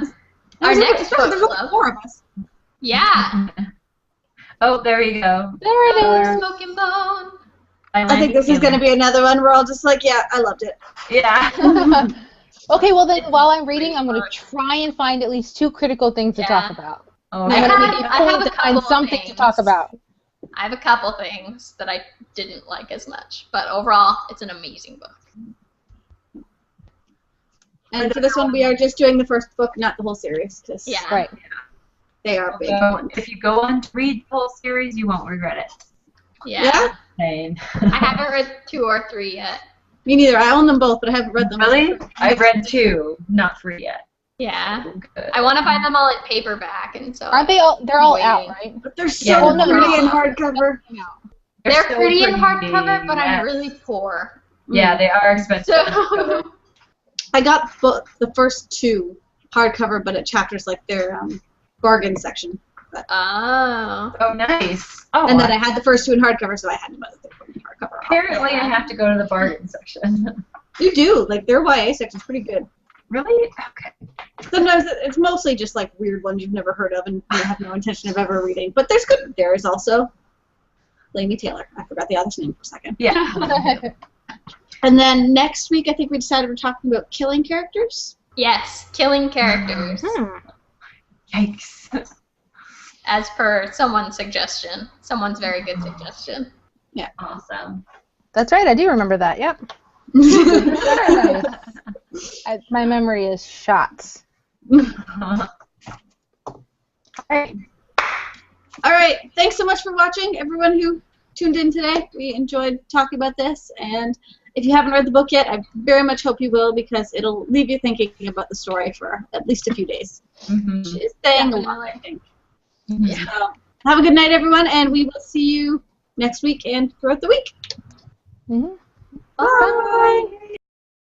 Our Our next book there's only club. 4 of us. Yeah. Oh, there you go. There it is, Smoking Bone. I think this is going to be another one where I'll just like, yeah, I loved it. Yeah. Okay, well then, while I'm reading, I'm going to try and find at least 2 critical things to Yeah. talk about. Oh, I'm going to have- make it I have point a to couple find of something to things. talk about. I have a couple things that I didn't like as much, but overall, it's an amazing book. And for this one, we are just doing the first book, not the whole series, because Yeah. Right. they are big. So if you go on to read the whole series, you won't regret it. Yeah. Yeah? Same. I haven't read 2 or 3 yet. Me neither. I own them both, but I haven't read them. Really? I've read 2, not 3 yet. Yeah. Good. I want to buy them all in paperback, and so Aren't they all? They're all Waiting. out, right? But they're so Yeah, well, no, pretty no. in hardcover. they're so pretty in pretty, hardcover, but yes. I'm really poor. Yeah, they are expensive. So I got the first 2 hardcover, but at Chapters, like their bargain section. oh. Oh, nice. Oh, And then I had the first 2 in hardcover, so I had to buy the 3rd one in hardcover. apparently I have to go to the bargain section. You do. Like, their YA section's pretty good. Really? Okay. Sometimes it's mostly just, like, weird ones you've never heard of and you have no intention of ever reading. But there's good. There is also Lainey Taylor. I forgot the author's name for a second. Yeah. And then next week, I think we decided we're talking about killing characters. Yes, killing characters, Yikes. as per someone's suggestion. Someone's very good suggestion. Awesome. That's right. I do remember that. Yep. My memory is shot. Alright. All right. Thanks so much for watching, everyone who tuned in today. We enjoyed talking about this. And if you haven't read the book yet, I very much hope you will because it'll leave you thinking about the story for at least a few days. Mhm. It's saying a lot, I think. Mhm. So, have a good night, everyone, and we will see you next week and throughout the week. Mhm. Bye.